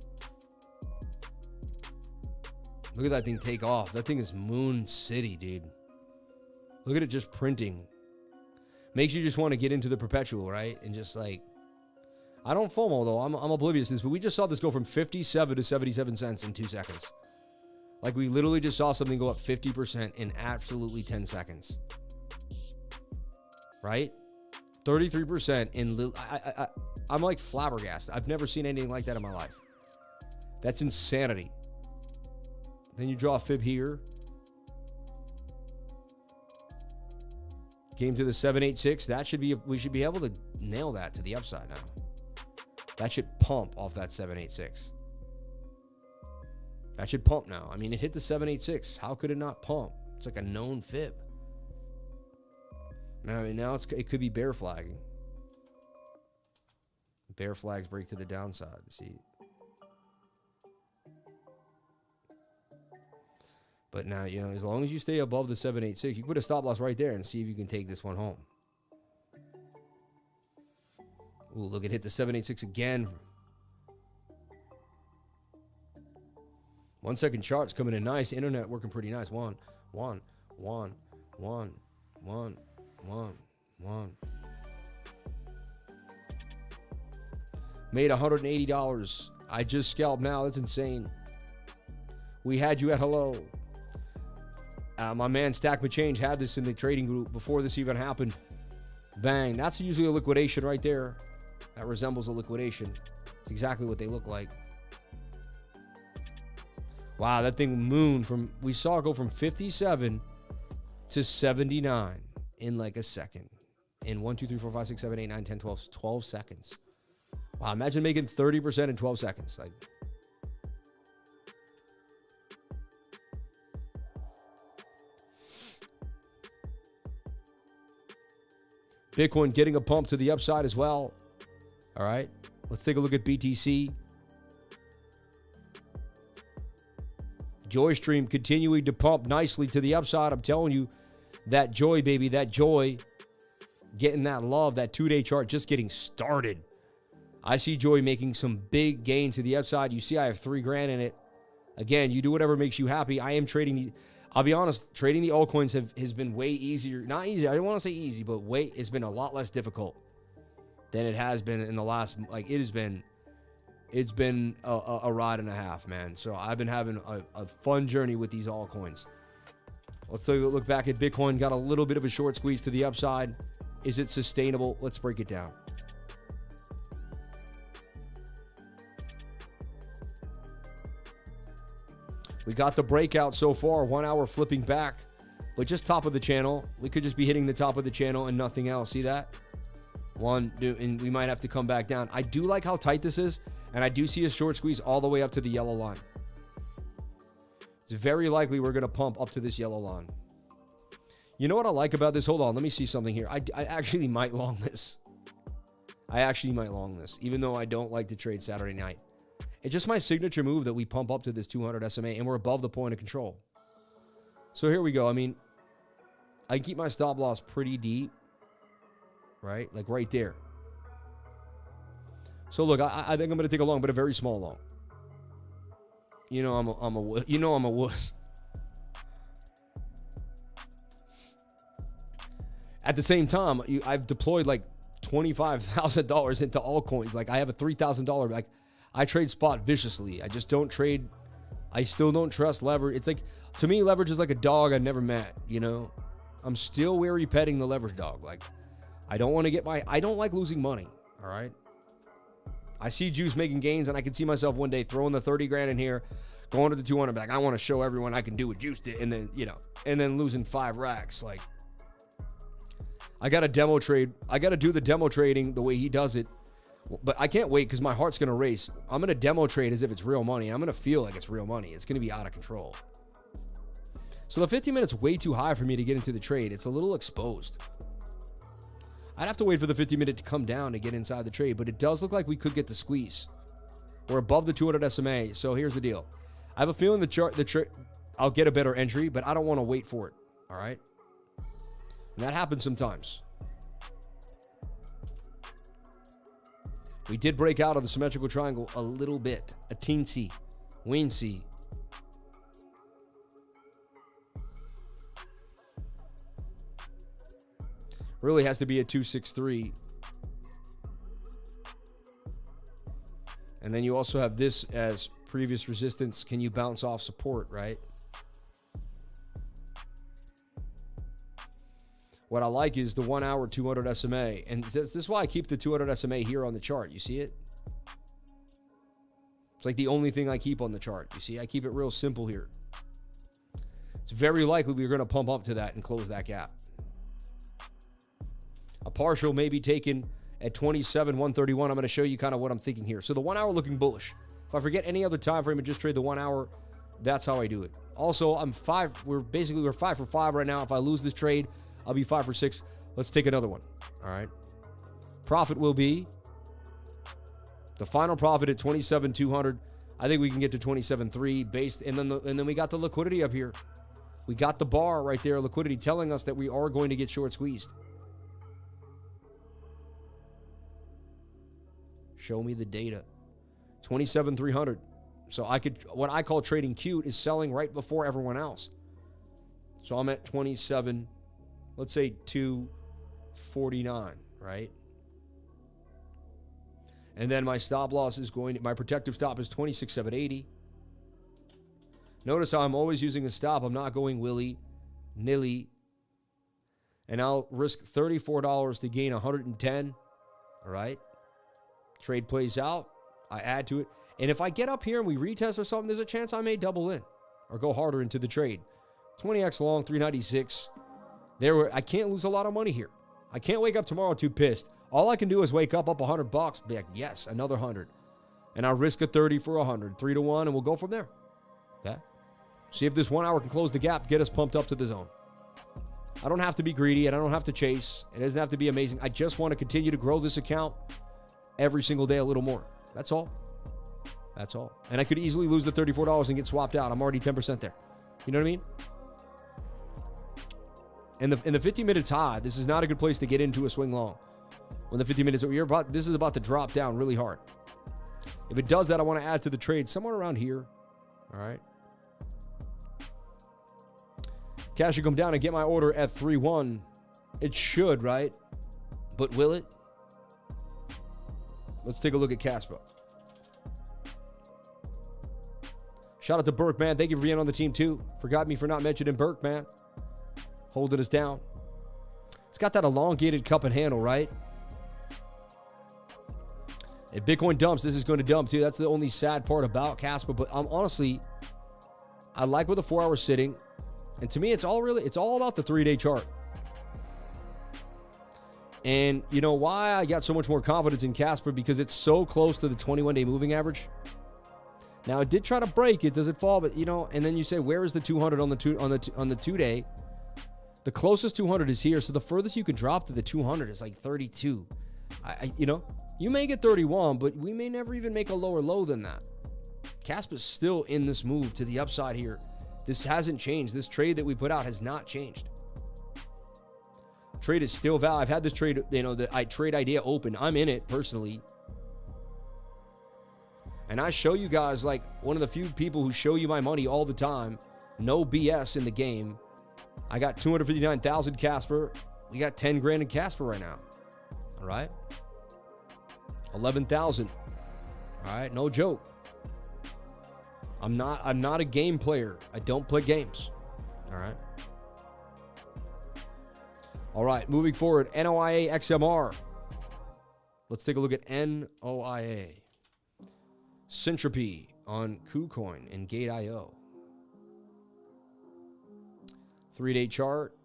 A: Look at that thing take off. That thing is Moon City, dude. Look at it just printing. Makes you just want to get into the perpetual, right? And just like, I don't FOMO though. I'm oblivious to this, but we just saw this go from 57 to 77 cents in 2 seconds. Like we literally just saw something go up 50% in absolutely 10 seconds. right? 33% in I'm like flabbergasted. I've never seen anything like that in my life. That's insanity. Then you draw a fib here. Came to the 786. That should be, we should be able to nail that to the upside now. That should pump off that 786. That should pump now. I mean, it hit the 786. How could it not pump? It's like a known fib. Now, it could be bear flagging. Bear flags break to the downside. See. But now, you know, as long as you stay above the 786, you can put a stop loss right there and see if you can take this one home. Ooh, look, it hit the 786 again. 1 second charts coming in nice. Internet working pretty nice. One. Made $180. I just scalped now. That's insane. We had you at hello. My man Stack with Change had this in the trading group before this even happened. Bang. That's usually a liquidation right there. That resembles a liquidation. It's exactly what they look like. Wow, that thing mooned from, we saw it go from 57 to 79 in like a second. In 1, 2, 3, 4, 5, 6, 7, 8, 9, 10, 12 seconds. Wow, imagine making 30% in 12 seconds. Like, Bitcoin getting a pump to the upside as well. All right, let's take a look at BTC. JOYSTREAM continuing to pump nicely to the upside. I'm telling you, that joy, baby, that joy, getting that love, that 2-day chart just getting started. I see Joy making some big gains to the upside. You see I have $3,000 in it. Again, you do whatever makes you happy. I am trading the, I'll be honest, trading the altcoins has been way easier. Not easy, I don't want to say easy, but it's been a lot less difficult than it has been in the last, like it's been a ride and a half, man. So I've been having a fun journey with these altcoins. Let's take a look back at Bitcoin. Got a little bit of a short squeeze to the upside. Is it sustainable? Let's break it down. We got the breakout so far, 1 hour flipping back, but just top of the channel. We could just be hitting the top of the channel and nothing else. See that? And we might have to come back down. I do like how tight this is, and I do see a short squeeze all the way up to the yellow line. It's very likely we're going to pump up to this yellow line. You know what I like about this? Hold on, let me see something here. I actually might long this. Even though I don't like to trade Saturday night. It's just my signature move that we pump up to this 200 SMA, and we're above the point of control. So here we go. I mean, I can keep my stop loss pretty deep, right? Like right there. So look, I think I'm going to take a long, but a very small long. You know I'm a wuss. At the same time, I've deployed like $25,000 into altcoins. Like I have a $3,000. Like I trade spot viciously. I just don't trade. I still don't trust leverage. It's like, to me, leverage is like a dog I never met. You know, I'm still wary petting the leverage dog. Like I don't want to get I don't like losing money. All right. I see Juice making gains, and I can see myself one day throwing the 30 grand in here, going to the 200 back. I want to show everyone I can do what Juice did, and then, you know, and then losing 5 racks. Like, I got to demo trade. I got to do the demo trading the way he does it, but I can't wait because my heart's going to race. I'm going to demo trade as if it's real money. I'm going to feel like it's real money. It's going to be out of control. So the 15 minutes way too high for me to get into the trade. It's a little exposed. I'd have to wait for the 50-minute to come down to get inside the trade, but it does look like we could get the squeeze. We're above the 200 SMA, so here's the deal. I have a feeling I'll get a better entry, but I don't want to wait for it, all right? And that happens sometimes. We did break out of the symmetrical triangle a little bit, a teensy, weensy. Really has to be a 263. And then you also have this as previous resistance. Can you bounce off support, right? What I like is the 1 hour 200 SMA. And this is why I keep the 200 SMA here on the chart. You see it? It's like the only thing I keep on the chart. You see, I keep it real simple here. It's very likely we're going to pump up to that and close that gap. A partial may be taken at 27,131. I'm going to show you kind of what I'm thinking here. So the 1 hour looking bullish. If I forget any other time frame and just trade the 1 hour, that's how I do it. Also, we're 5 for 5 right now. If I lose this trade, I'll be 5 for 6. Let's take another one. All right. Profit will be the final profit at 27,200. I think we can get to 27,300 based, and then we got the liquidity up here. We got the bar right there, liquidity telling us that we are going to get short squeezed. Show me the data. 27,300. So what I call trading cute is selling right before everyone else. So I'm at 27, let's say 249, right? And then my stop loss is my protective stop is 26,780. Notice how I'm always using a stop. I'm not going willy-nilly. And I'll risk $34 to gain 110. All right. Trade plays out. I add to it. And if I get up here and we retest or something, there's a chance I may double in or go harder into the trade. 20x long, 396. I can't lose a lot of money here. I can't wake up tomorrow too pissed. All I can do is wake up $100, be like, yes, another 100. And I'll risk a 30 for 100, 3 to 1, and we'll go from there. Okay? See if this 1 hour can close the gap, get us pumped up to the zone. I don't have to be greedy, and I don't have to chase. It doesn't have to be amazing. I just want to continue to grow this account every single day a little more. That's all. That's all. And I could easily lose the $34 and get swapped out. I'm already 10% there. You know what I mean? In the 50 minutes high, this is not a good place to get into a swing long. When the 50 minutes, this is about to drop down really hard. If it does that, I want to add to the trade somewhere around here. All right. Cash should come down and get my order at 3-1. It should, right? But will it? Let's take a look at Caspa. Shout out to Burke, man. Thank you for being on the team, too. Forgot me for not mentioning Burke, man. Holding us down. It's got that elongated cup and handle, right? If Bitcoin dumps, this is going to dump, too. That's the only sad part about Caspa. But honestly, I like where the 4 hour's sitting. And to me, it's all about the 3-day chart. And you know why I got so much more confidence in Casper? Because it's so close to the 21-day moving average. Now, it did try to break it. Does it fall? But, and then you say, where is the 200 on the 2-day? The closest 200 is here. So the furthest you could drop to the 200 is like 32. You may get 31, but we may never even make a lower low than that. Caspa's still in this move to the upside here. This hasn't changed. This trade that we put out has not changed. Trade is still valid. I've had this trade, the trade idea open. I'm in it personally. And I show you guys like one of the few people who show you my money all the time. No BS in the game. I got 259,000 Casper. We got 10 grand in Casper right now. All right. 11,000. All right. No joke. I'm not a game player. I don't play games. All right. All right. Moving forward. NOIA XMR. Let's take a look at NOIA. Syntropy on KuCoin and Gate.io. 3-day chart.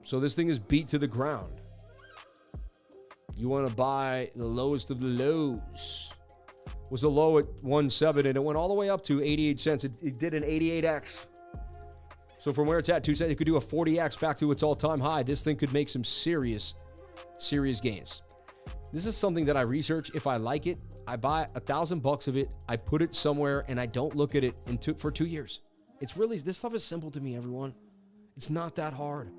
A: So this thing is beat to the ground. You want to buy the lowest of the lows. Was a low at 1.7 and it went all the way up to 88 cents. It did an 88x. So from where it's at 2 cents, it could do a 40x back to its all-time high. This thing could make some serious gains. This is something that I research. If I like it, I buy $1,000 of it. I put it somewhere and I don't look at it for 2 years. This stuff is simple to me, everyone. It's not that hard.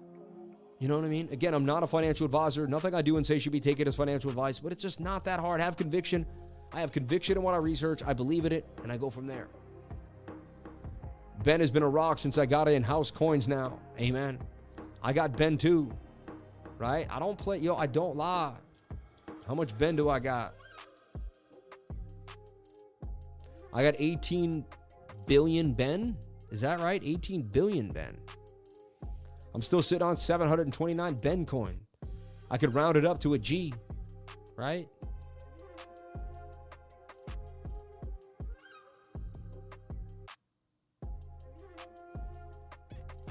A: You know what I mean? Again, I'm not a financial advisor. Nothing I do and say should be taken as financial advice, but it's just not that hard. Have conviction. I have conviction in what I research. I believe in it, and I go from there. Ben has been a rock since I got it in house coins now. Amen. I got Ben too, right? I don't play, I don't lie. How much Ben do I got? I got 18 billion Ben. Is that right? 18 billion Ben. I'm still sitting on 729 Ben coin. I could round it up to a G, right?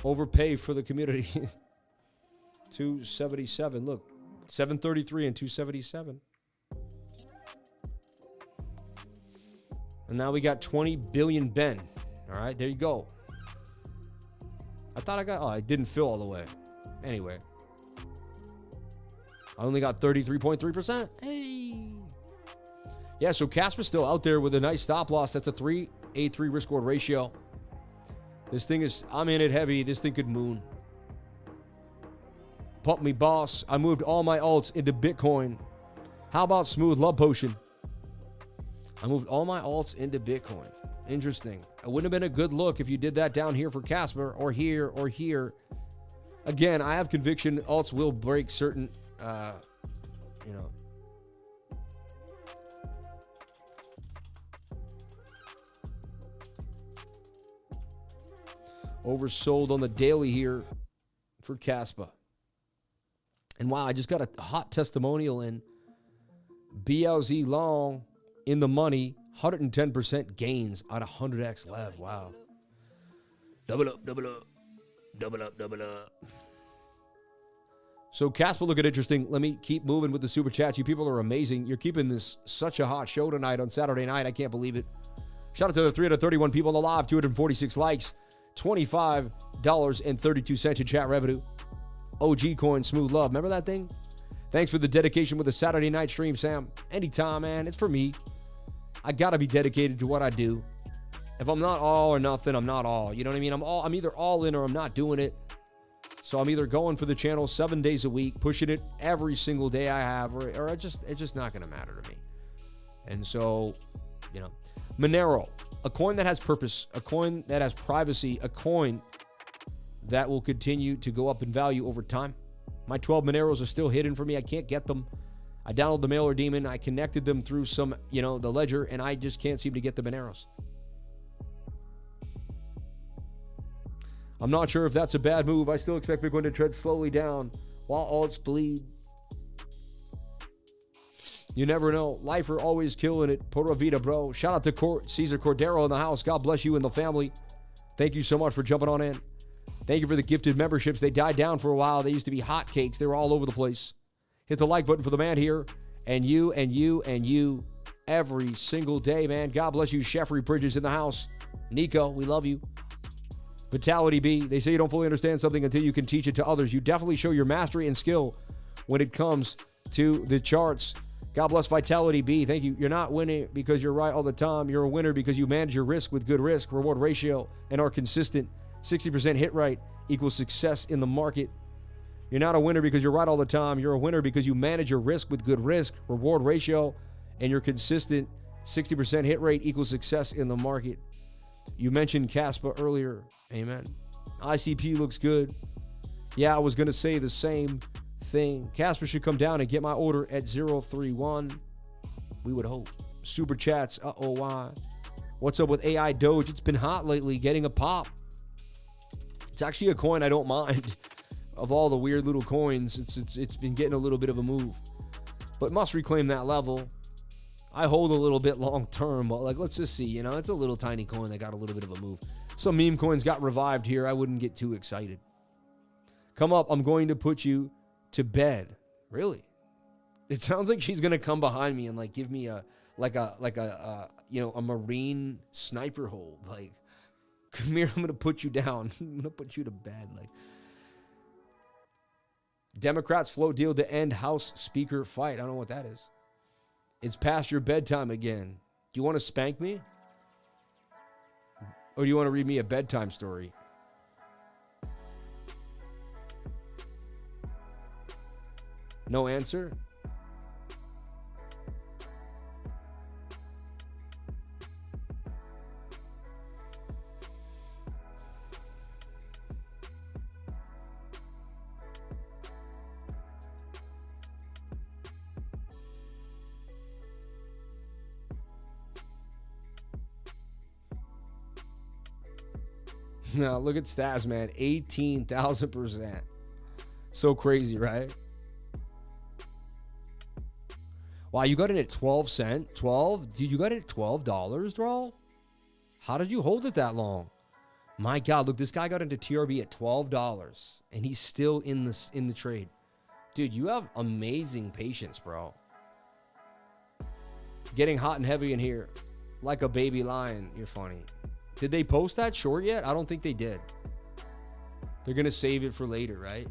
A: Overpay for the community. 277. Look, 733 and 277. And now we got 20 billion Ben. All right, there you go. I thought I got, oh, I didn't fill all the way. Anyway. I only got 33.3%. Hey. Yeah, so Casper's still out there with a nice stop loss. That's a 3A3 risk reward ratio. This thing is, I'm in it heavy. This thing could moon. Pump me, boss. I moved all my alts into Bitcoin. How about Smooth Love Potion? I moved all my alts into Bitcoin. Interesting. It wouldn't have been a good look if you did that down here for Casper or here or here. Again, I have conviction alts will break certain, oversold on the daily here for Caspa. And wow, I just got a hot testimonial in. BLZ long in the money, 110% gains on 100x lev. Wow. Double up, double up, double up, double up. So Caspa looking interesting. Let me keep moving with the super chat. You people are amazing. You're keeping this such a hot show tonight on Saturday night. I can't believe it. Shout out to the 331 people on the live, 246 likes, $25.32 in chat revenue. OG coin, Smooth Love. Remember that thing? Thanks for the dedication with the Saturday night stream, Sam. Anytime, man. It's for me. I got to be dedicated to what I do. If I'm not all or nothing, I'm not all. You know what I mean? I'm either all in or I'm not doing it. So I'm either going for the channel 7 days a week, pushing it every single day I have, or it's just not going to matter to me. And so, Monero, a coin that has purpose, a coin that has privacy, a coin that will continue to go up in value over time. My 12 Moneros are still hidden for me. I can't get them. I downloaded the mailer daemon. I connected them through some, the ledger, and I just can't seem to get the Moneros. I'm not sure if that's a bad move. I still expect Bitcoin to tread slowly down while alts bleed. You never know. Lifer always killing it. Pura vida, bro. Shout out to Caesar Cordero in the house. God bless you and the family. Thank you so much for jumping on in. Thank you for the gifted memberships. They died down for a while. They used to be hotcakes. They were all over the place. Hit the like button for the man here. And you, and you, and you. Every single day, man. God bless you. Sheffrey Bridges in the house. Nico, we love you. Vitality B. They say you don't fully understand something until you can teach it to others. You definitely show your mastery and skill when it comes to the charts. God bless Vitality B. Thank you. You're not winning because you're right all the time. You're a winner because you manage your risk with good risk, reward ratio, and are consistent. 60% hit rate equals success in the market. You're not a winner because you're right all the time. You're a winner because you manage your risk with good risk, reward ratio, and you're consistent. 60% hit rate equals success in the market. You mentioned Caspa earlier. Amen. ICP looks good. Yeah, I was going to say the same thing. Casper should come down and get my order at 031. We would hope. Super chats. Why? What's up with AIDOGE? It's been hot lately, getting a pop. It's actually a coin I don't mind. Of all the weird little coins, it's been getting a little bit of a move. But must reclaim that level. I hold a little bit long term, but let's just see. It's a little tiny coin that got a little bit of a move. Some meme coins got revived here. I wouldn't get too excited. Come up. I'm going to put you to bed. Really? It sounds like she's gonna come behind me and give me a Marine sniper hold. Come here, I'm gonna put you down. I'm gonna put you to bed. Democrats float deal to end House Speaker fight. I don't know what that is. It's past your bedtime again. Do you want to spank me? Or do you want to read me a bedtime story? No answer? Now, look at stats, man. 18,000%. So crazy, right? Wow, you got it at 12 cents? 12? Dude, you got it at $12, bro? How did you hold it that long? My God, look, this guy got into TRB at $12, and he's still in the trade. Dude, you have amazing patience, bro. Getting hot and heavy in here. Like a baby lion. You're funny. Did they post that short yet? I don't think they did. They're going to save it for later, right?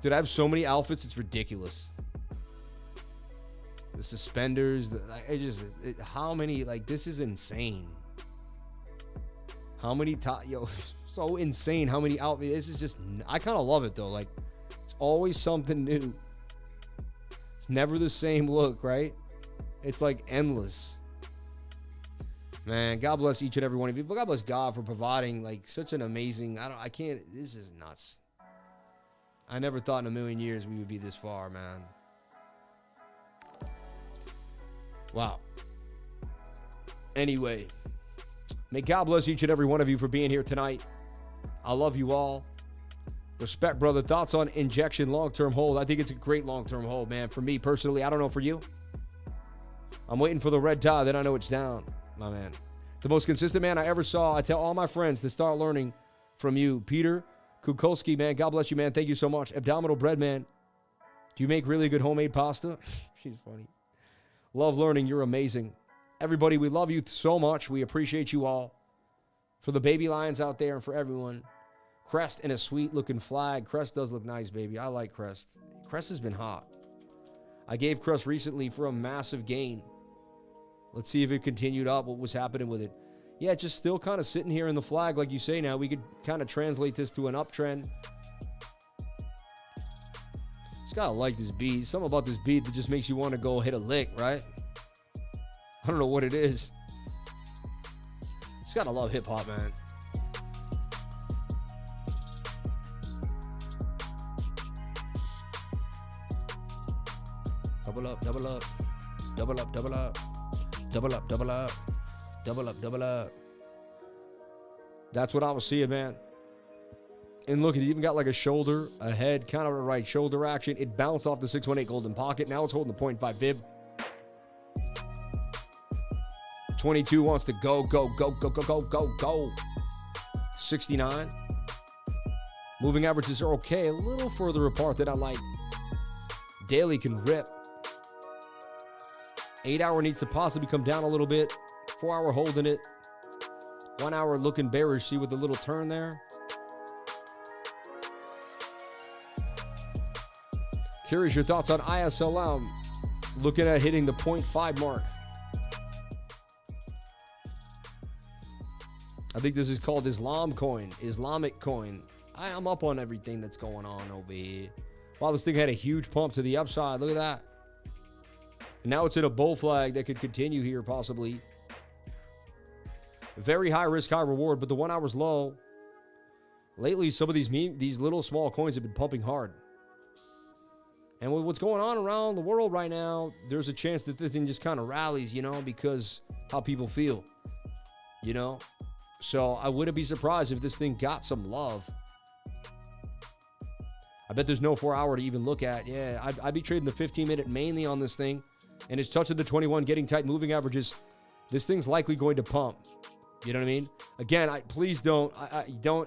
A: Dude, I have so many outfits, it's ridiculous. The suspenders, how many, like, this is insane. How many, so insane how many outfits. This is just, I kind of love it though. Like, it's always something new. It's never the same look, right? It's like endless. Man, God bless each and every one of you. But God bless God for providing like such an amazing, this is nuts. I never thought in a million years we would be this far, man. Wow. Anyway, may God bless each and every one of you for being here tonight. I love you all. Respect, brother. Thoughts on injection long-term hold? I think it's a great long-term hold, man. For me personally, I don't know for you. I'm waiting for the red tie, then I know it's down, my man. The most consistent man I ever saw. I tell all my friends to start learning from you. Peter Kukolski, man. God bless you, man. Thank you so much. Abdominal bread, man. Do you make really good homemade pasta? She's funny. Love learning. You're amazing. Everybody, we love you so much. We appreciate you all. For the baby lions out there and for everyone. KREST in a sweet looking flag. KREST does look nice, baby. I like KREST. KREST has been hot. I gave KREST recently for a massive gain. Let's see if it continued up. What was happening with it? Yeah, just still kind of sitting here in the flag like you say now. We could kind of translate this to an uptrend. Just gotta like this beat. Something about this beat that just makes you want to go hit a lick, right? I don't know what it is. Just gotta love hip hop, man. Double up, double up, double up, double up, double up, double up, double up, double up. That's what I was seeing, man. And look, it even got like a shoulder, a head, kind of a right shoulder action. It bounced off the 618 golden pocket. Now it's holding the 0.5 fib. 22 wants to go, go, go, go, go, go, go, go. 69. Moving averages are okay. A little further apart than I like. Daily can rip. 8 hour needs to possibly come down a little bit. 4 hour holding it. 1 hour looking bearish. See with the little turn there. Curious your thoughts on ISLM. Looking at hitting the 0.5 mark. I think this is called Islam coin. Islamic coin. I'm up on everything that's going on over here. Wow, this thing had a huge pump to the upside. Look at that. And now it's in a bull flag that could continue here possibly. Very high risk, high reward, but the 1 hour's low. Lately, some of these little small coins have been pumping hard. And with what's going on around the world right now, there's a chance that this thing just kind of rallies, you know, because how people feel, you know. So I wouldn't be surprised if this thing got some love. I bet there's no 4 hour to even look at. Yeah, I'd be trading the 15-minute mainly on this thing. And it's touching the 21, getting tight moving averages. This thing's likely going to pump. You know what I mean? Again, please don't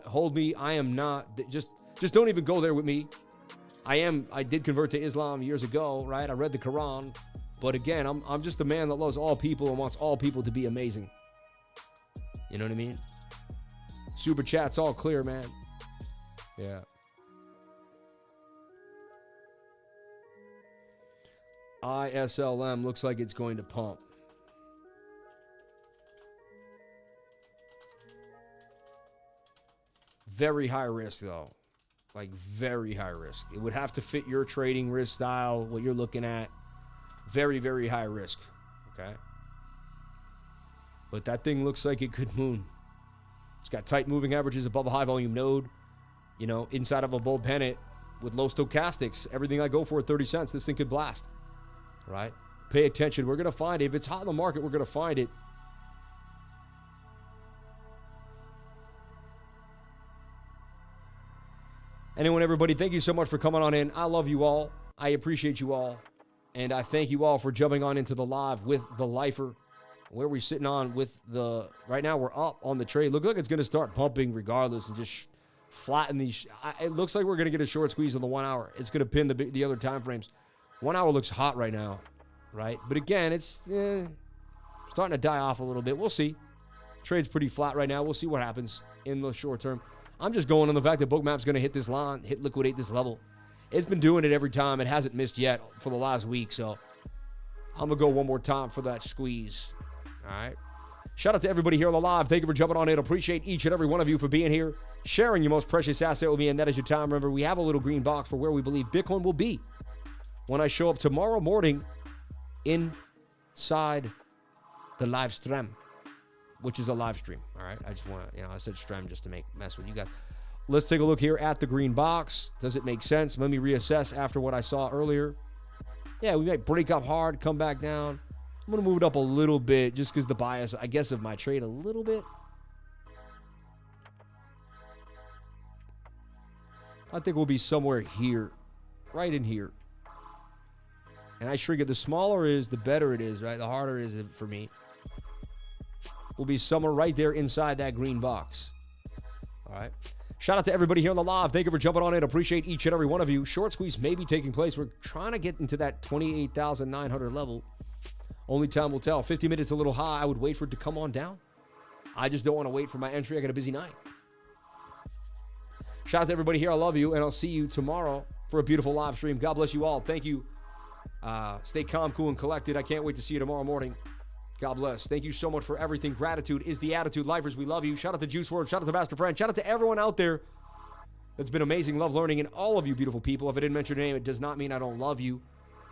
A: hold me. I am not. Just don't even go there with me. I did convert to Islam years ago, right? I read the Quran. But again, I'm just a man that loves all people and wants all people to be amazing. You know what I mean? Super chat's all clear, man. Yeah. ISLM looks like it's going to pump. Very high risk, though. Like, very high risk. It would have to fit your trading risk style, what you're looking at. Very, very high risk. Okay? But that thing looks like it could moon. It's got tight moving averages above a high volume node. You know, inside of a bull pennant with low stochastics. Everything I go for at 30 cents, this thing could blast. right? Pay attention. We're going to find it. If it's hot in the market, we're going to find it. Anyway, everybody, thank you so much for coming on in. I love you all. I appreciate you all. And I thank you all for jumping on into the live with the lifer. Where we're sitting on with the, right now we're up on the trade. Look like it's going to start pumping regardless and just flatten these. It looks like we're going to get a short squeeze on the 1 hour. It's going to pin the other time frames. 1 hour looks hot right now, right? But again, it's starting to die off a little bit. We'll see. Trade's pretty flat right now. We'll see what happens in the short term. I'm just going on the fact that Bookmap's going to hit this line, liquidate this level. It's been doing it every time. It hasn't missed yet for the last week, so I'm going to go one more time for that squeeze. All right. Shout out to everybody here on the live. Thank you for jumping on in. Appreciate each and every one of you for being here, sharing your most precious asset with me, and that is your time. Remember, we have a little green box for where we believe Bitcoin will be when I show up tomorrow morning inside the live stream, which is a live stream. All right. I just want to, I said stream just to mess with you guys. Let's take a look here at the green box. Does it make sense? Let me reassess after what I saw earlier. Yeah, we might break up hard, come back down. I'm going to move it up a little bit just because the bias, I guess, of my trade a little bit. I think we'll be somewhere here, right in here. And I shrink it. The smaller it is, the better it is, right? The harder it is for me. We'll be somewhere right there inside that green box. All right. Shout out to everybody here on the live. Thank you for jumping on in. Appreciate each and every one of you. Short squeeze may be taking place. We're trying to get into that 28,900 level. Only time will tell. 50 minutes a little high. I would wait for it to come on down. I just don't want to wait for my entry. I got a busy night. Shout out to everybody here. I love you, and I'll see you tomorrow for a beautiful live stream. God bless you all. Thank you. Stay calm, cool, and collected. I can't wait to see you tomorrow morning. God bless. Thank you so much for everything. Gratitude is the attitude. Lifers, we love you. Shout out to Juice WRLD. Shout out to Master Friend. Shout out to everyone out there that's been amazing. Love learning, and all of you beautiful people. If I didn't mention your name, it does not mean I don't love you.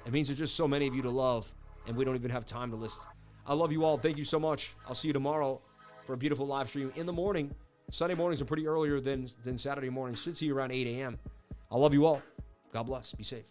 A: It means there's just so many of you to love, and we don't even have time to list. I love you all. Thank you so much. I'll see you tomorrow for a beautiful live stream in the morning. Sunday mornings are pretty earlier than Saturday mornings. Should see you around 8 a.m. I love you all. God bless. Be safe.